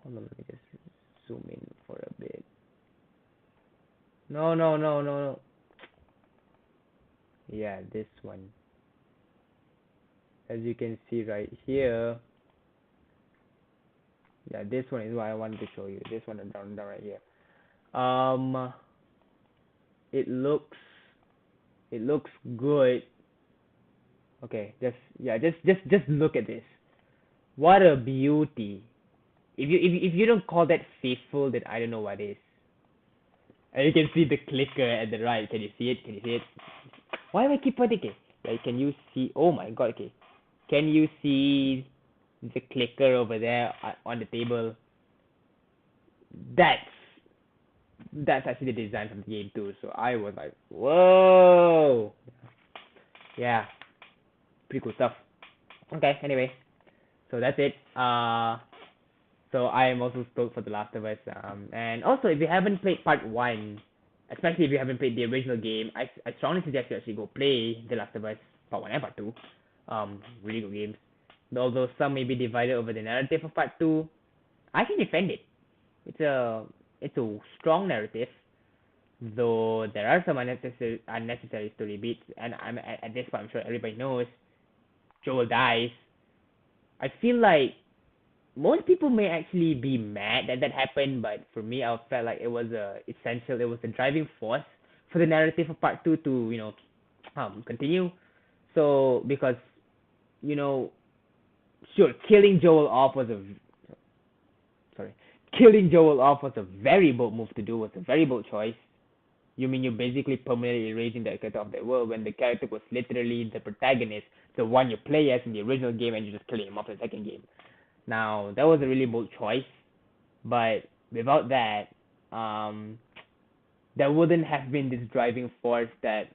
Hold on, let me just zoom in for a bit. No. Yeah, this one. As you can see right here. Yeah, this one is what I wanted to show you. This one down right here. It looks good. Okay, just look at this. What a beauty. If you don't call that faithful, then I don't know what is. And you can see the clicker at the right. Can you see it? Can you see it? Why do I keep pointing? Okay, like, can you see? Oh my god. Okay, can you see the clicker over there on the table? That's that's actually the design from the game too. So I was like, whoa, yeah, pretty cool stuff. Okay, anyway, so that's it. So I am also stoked for The Last of Us. And also if you haven't played Part One, especially if you haven't played the original game, I strongly suggest you actually go play The Last of Us Part One and Part Two. Really good games. Although some may be divided over the narrative of Part Two, I can defend it. It's a strong narrative, though there are some unnecessary story beats, and at this point I'm sure everybody knows Joel dies. I feel like most people may actually be mad that that happened, but for me, I felt like it was essential. It was a driving force for the narrative of Part Two to continue. So because you know, sure, sorry, killing Joel off was a very bold move to do. Was a very bold choice. You mean you're basically permanently erasing the character of the world when the character was literally the protagonist, the one you play as in the original game, and you're just killing him off in the second game. Now that was a really bold choice, but without that, um, there wouldn't have been this driving force that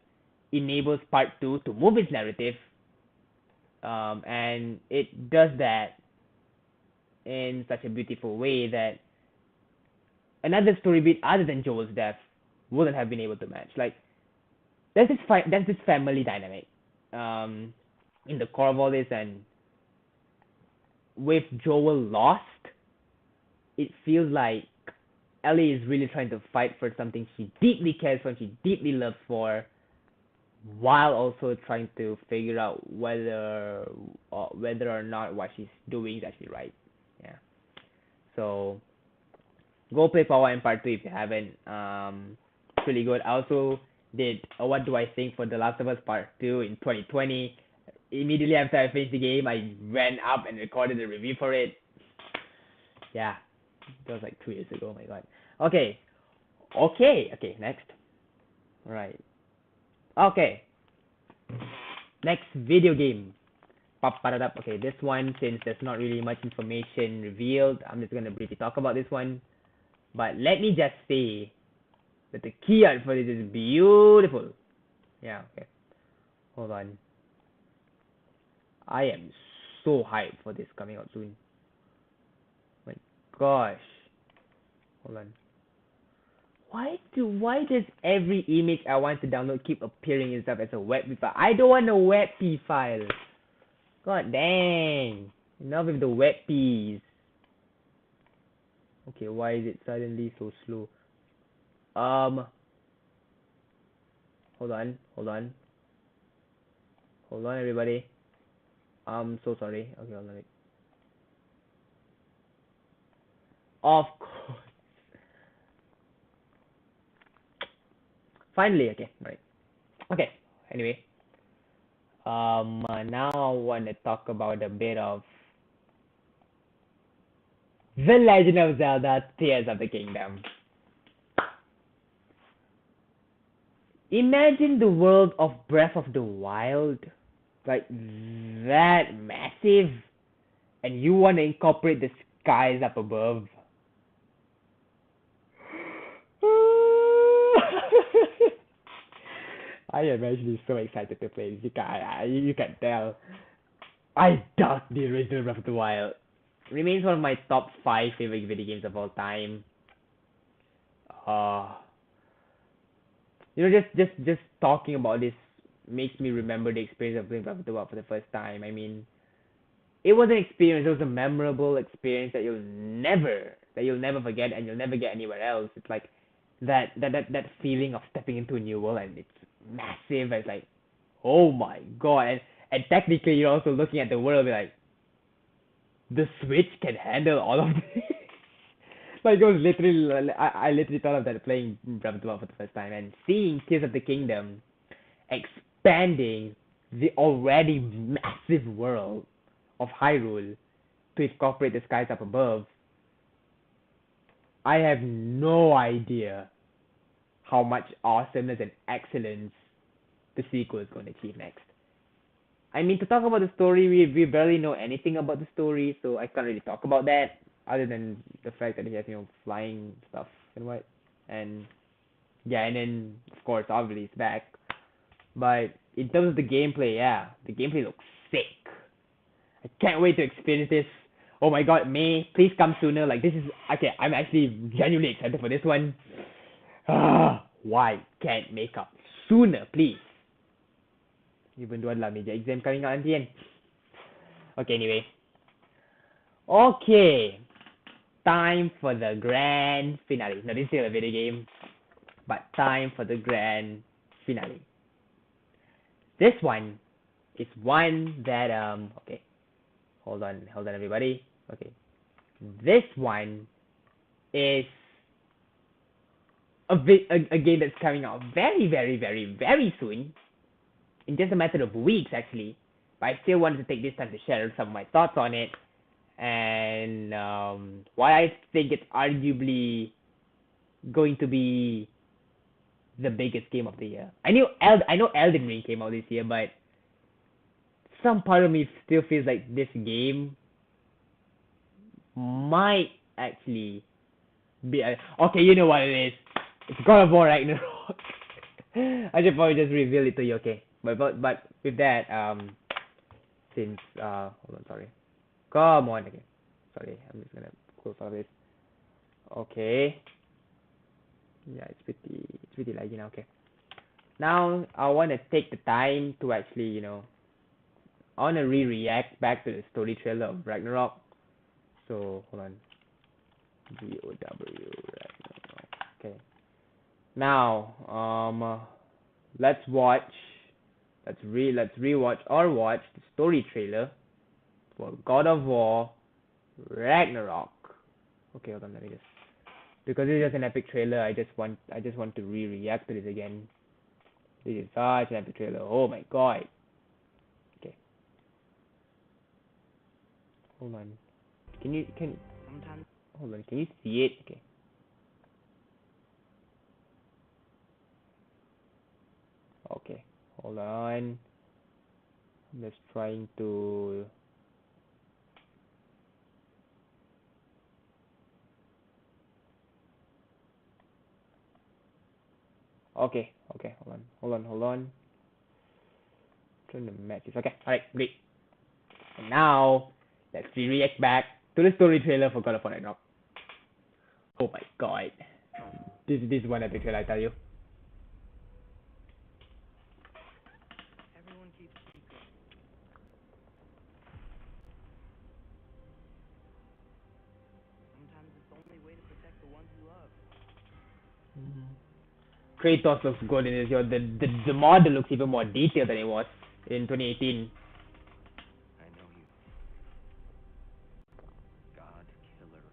enables Part Two to move its narrative, and it does that in such a beautiful way that another story beat other than Joel's death wouldn't have been able to match. Like there's this family dynamic um, in the core of all this, and with Joel lost, it feels like Ellie is really trying to fight for something she deeply cares for, she deeply loves for, while also trying to figure out whether or not what she's doing is actually right. Yeah. So Go play Power and Part 2 if you haven't. It's really good. I also did What Do I Think for The Last of Us Part 2 in 2020. Immediately after I finished the game, I ran up and recorded a review for it. Yeah, that was like 2 years ago. Oh my god. Okay, next. Alright. Okay. Next video game. Okay, this one, since there's not really much information revealed, I'm just gonna briefly talk about this one. But let me just say that the key art for this is beautiful. Yeah, okay. Hold on. I am so hyped for this coming out soon. My gosh. Hold on. Why does every image I want to download keep appearing and stuff as a WebP file? I don't want a WebP file. God dang. Enough with the WebPs. Okay, why is it suddenly so slow? Hold on, everybody. I'm so sorry. Okay, hold on. Of course. Finally, okay, right. Okay, anyway. Now I want to talk about a bit of The Legend of Zelda: Tears of the Kingdom. Imagine the world of Breath of the Wild, like that massive, and you want to incorporate the skies up above. I am actually so excited to play this. You can tell. I dug the original Breath of the Wild. Remains one of my top 5 favorite video games of all time. Uh, just talking about this makes me remember the experience of playing Breath of the Wild for the first time. I mean, it was an experience. It was a memorable experience that you'll never forget, and you'll never get anywhere else. It's like that feeling of stepping into a new world, and it's massive. It's like, oh my god, and technically you're also looking at the world, be like, the Switch can handle all of this. Like, it was literally, I literally thought of that playing Breath of the Wild for the first time, and seeing Tears of the Kingdom expanding the already massive world of Hyrule to incorporate the skies up above. I have no idea how much awesomeness and excellence the sequel is going to achieve next. I mean, to talk about the story, we barely know anything about the story, so I can't really talk about that, other than the fact that he has, flying stuff and what. And yeah, and then, of course, obviously it's back. But in terms of the gameplay, yeah, the gameplay looks sick. I can't wait to experience this. Oh my god, May, please come sooner. Like, this is, okay, I'm actually genuinely excited for this one. Why can't make up sooner, please? Even though adalah major exam coming out nanti kan. Okay, anyway. Okay. Time for the grand finale. No, this is still a video game. But time for the grand finale. This one is one that, okay. Hold on everybody. Okay. This one is a game that's coming out very, very, very, very soon. In just a matter of weeks, actually. But I still wanted to take this time to share some of my thoughts on it. And why I think it's arguably going to be the biggest game of the year. I know Elden Ring came out this year, but some part of me still feels like this game might actually be okay, you know what it is. It's God of War Ragnarok. I should probably just reveal it to you, okay? But with that, since hold on, sorry. Come on, okay. Sorry, I'm just gonna close all this. Okay. Yeah, it's pretty laggy now, okay. Now I wanna take the time to actually, I wanna react back to the story trailer of Ragnarok. So hold on. GOW Ragnarok. Okay. Now, let's rewatch or watch the story trailer for God of War Ragnarok. Okay, hold on, let me just Because it's just an epic trailer. I just want to react to this again. This is such an epic trailer. Oh my god. Okay. Hold on. Hold on. Can you see it? Okay. Okay. Hold on. I'm just trying to. Okay. Okay. Hold on. Trying to match this. Okay. Alright. Great. And now let's react back to the story trailer for God of War Ragnarok. Oh my god. This is one epic trailer, I tell you. Everyone keeps secret. Sometimes it's the only way to protect the ones you love. Kratos looks good in this. The model looks even more detailed than it was in 2018. I know you. God killer.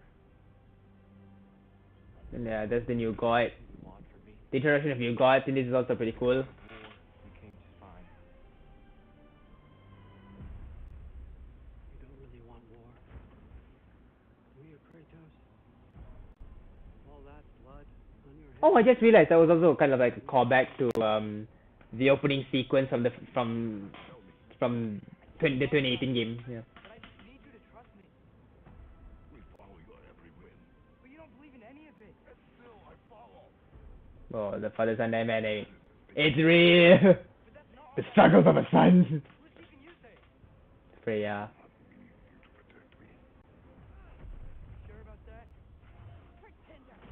And yeah, that's the new god. You want for me? The introduction of new gods in this is also pretty cool. War became just fine. You don't really want war. Do you, Kratos? All that blood on your head. Oh, I just realized that was also kind of like a callback to the opening sequence from the 2018 game. Yeah. But I just need you to trust me. We follow your every whim. But you don't believe in any of it. And still I follow. Oh, the father son dynamic. It's real. But that's not The struggles of a son. who's keeping you safe. Freya. We need you to protect me. Sure about that?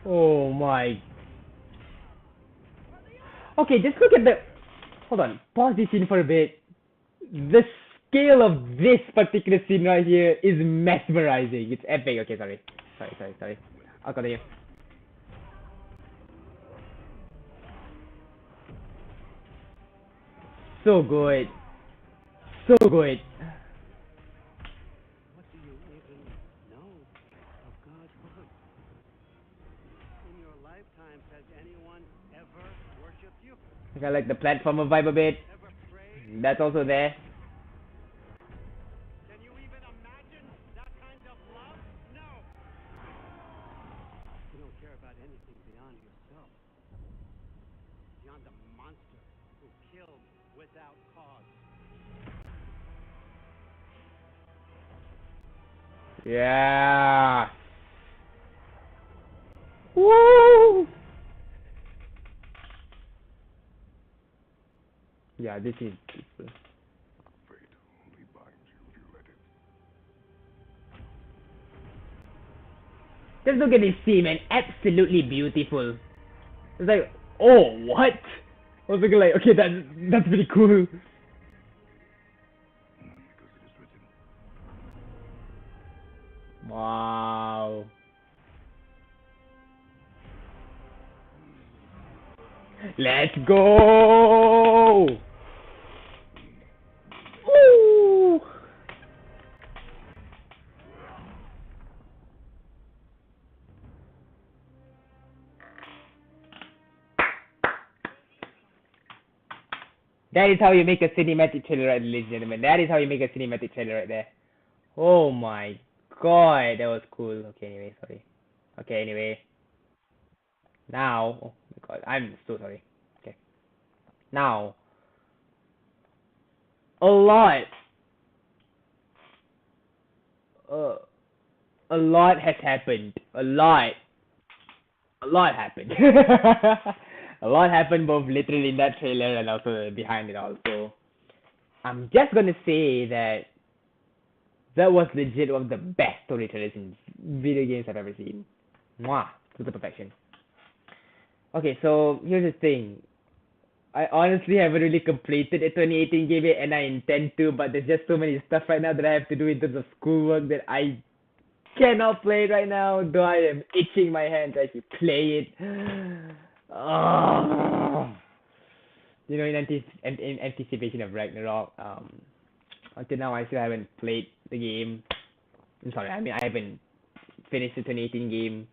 Oh my. Okay, just look at the. Hold on. Pause this scene for a bit. The scale of this particular scene right here is mesmerizing. It's epic. Okay, sorry. I'll continue. So good. So good. What do you even know of God's word? In your lifetime, has anyone ever worshipped you? I like the platformer vibe a bit. Ever prayed? That's also there. Can you even imagine that kind of love? No. You don't care about anything beyond yourself. Beyond the monster who killed without cause. Yeah. Woo! Yeah, this is beautiful. Fate only binds you if you let it. Just look at this scene, man. Absolutely beautiful. It's like, oh, what? I was thinking like, okay, that's pretty cool. Because it is written. Wow. Let's go! Woo! That is how you make a cinematic trailer, right, ladies and gentlemen. That is how you make a cinematic trailer right there. Oh my god, that was cool. Okay, anyway, sorry. Okay, anyway. Now, oh my god, I'm so sorry. Okay. Now, a lot, uh, a lot has happened. A lot happened. A lot happened both literally in that trailer and also behind it all. So, I'm just gonna say that that was legit one of the best story trailers in video games I've ever seen. Mwah, to the perfection. Okay, so here's the thing. I honestly haven't really completed a 2018 game yet, and I intend to, but there's just so many stuff right now that I have to do in terms of schoolwork that I cannot play it right now, though I am itching my hand to actually play it. Oh. You know, in anticipation of Ragnarok, until now I still haven't played the game. I'm sorry, I mean I haven't finished the 2018 game.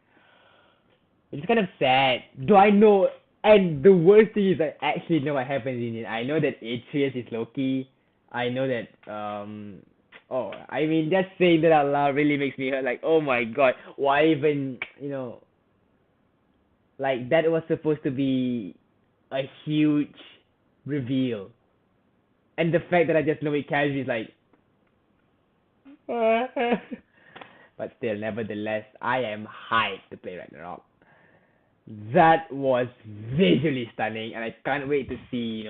It's kind of sad. Do I know? And the worst thing is I actually know what happens in it. I know that Atreus is Loki. I know that oh, I mean just saying that out loud really makes me hurt. Like, oh my god, why even like that was supposed to be a huge reveal, and the fact that I just know it casually is like, but still, nevertheless, I am hyped to play Ragnarok. That was visually stunning, and I can't wait to see,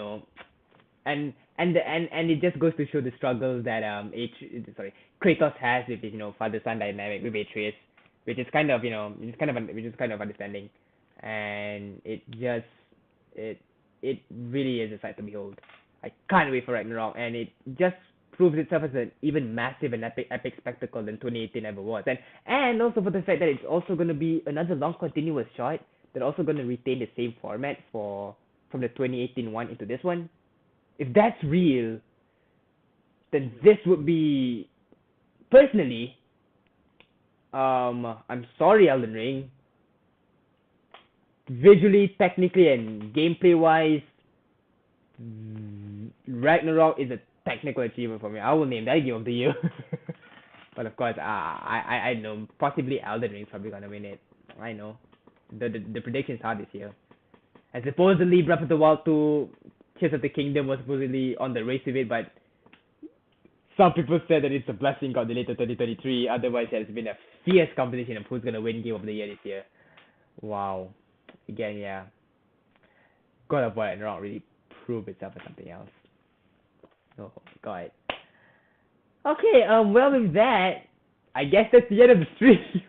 and it just goes to show the struggles that Kratos has with his father son dynamic with Atreus, which is kind of which is kind of understanding, and it it really is a sight to behold. I can't wait for Ragnarok, and it just proves itself as an even massive and epic spectacle than 2018 ever was, and also for the fact that it's also going to be another long continuous shot. They're also going to retain the same format from the 2018 one into this one. If that's real, then this would be personally. I'm sorry, Elden Ring. Visually, technically, and gameplay wise, Ragnarok is a technical achievement for me. I will name that game of the year. But of course, I know possibly Elden Ring's probably gonna win it. I know. The predictions are this year. And supposedly Breath of the Wild 2, Tears of the Kingdom was supposedly on the race with it, but some people said that it's a blessing got delayed to 2023. Otherwise, there's been a fierce competition of who's gonna win Game of the Year this year. Wow. Again, yeah. God of War and Ragnarok really proved itself as something else. Oh god. Okay, well with that, I guess that's the end of the stream.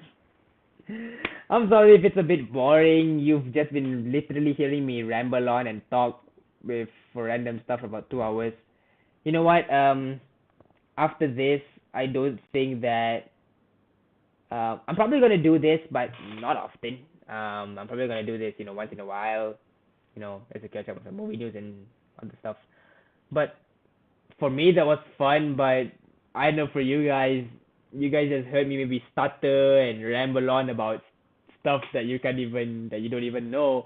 I'm sorry if it's a bit boring. You've just been literally hearing me ramble on and talk with for random stuff for about 2 hours. You know what? After this, I don't think that I'm probably gonna do this, but not often. I'm probably gonna do this, once in a while, as a catch up with some movie news and other stuff. But for me, that was fun. But I know for you guys just heard me maybe stutter and ramble on about stuff that you don't even know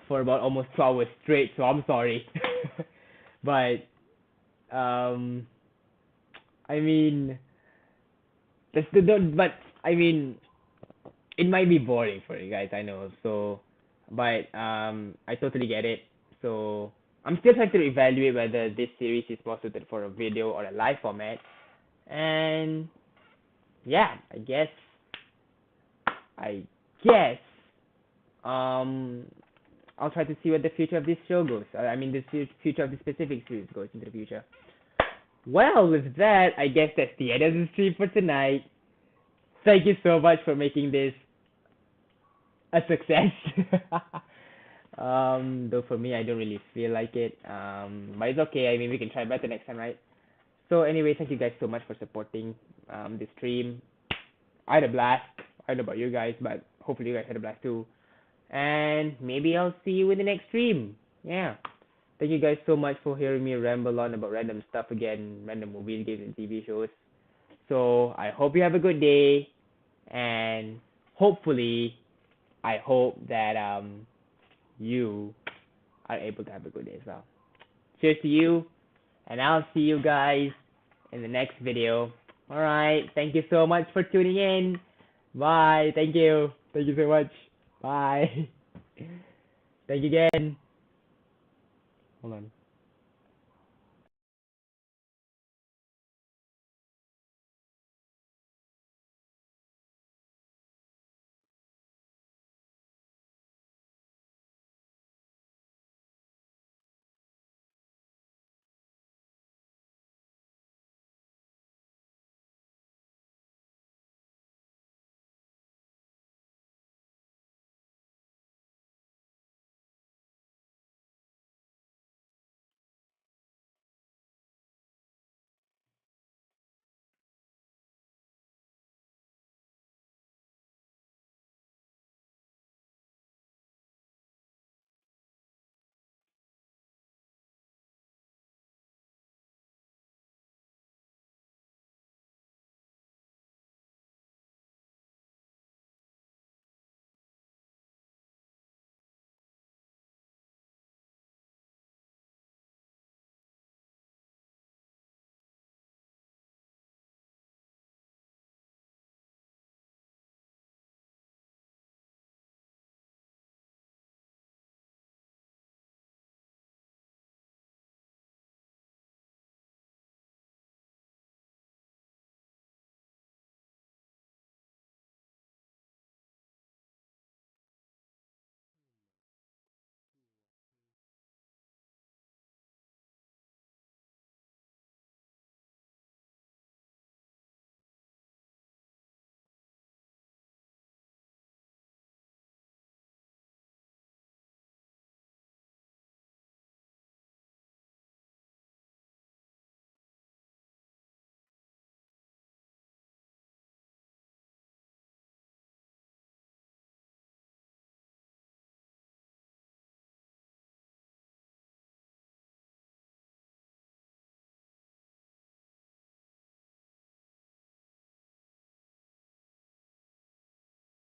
for about almost 2 hours straight. So I'm sorry. But I mean, but I mean, it might be boring for you guys, I know. So, but I totally get it. So I'm still trying to evaluate whether this series is more suited for a video or a live format. And yeah, I guess I'll try to see what the future of this show goes. I mean, the future of this specific series goes into the future. Well, with that, I guess that's the end of the stream for tonight. Thank you so much for making this a success. Though for me, I don't really feel like it. But it's okay. I mean, we can try better next time, right? So anyway, thank you guys so much for supporting this stream. I had a blast. I don't know about you guys, but hopefully you guys had a blast too. And maybe I'll see you in the next stream. Yeah. Thank you guys so much for hearing me ramble on about random stuff again, random movies, games, and TV shows. So I hope you have a good day, and hopefully, I hope that you are able to have a good day as well. Cheers to you, and I'll see you guys in the next video. Alright, thank you so much for tuning in. Bye. Thank you. Thank you so much. Bye. Thank you again. Hold on.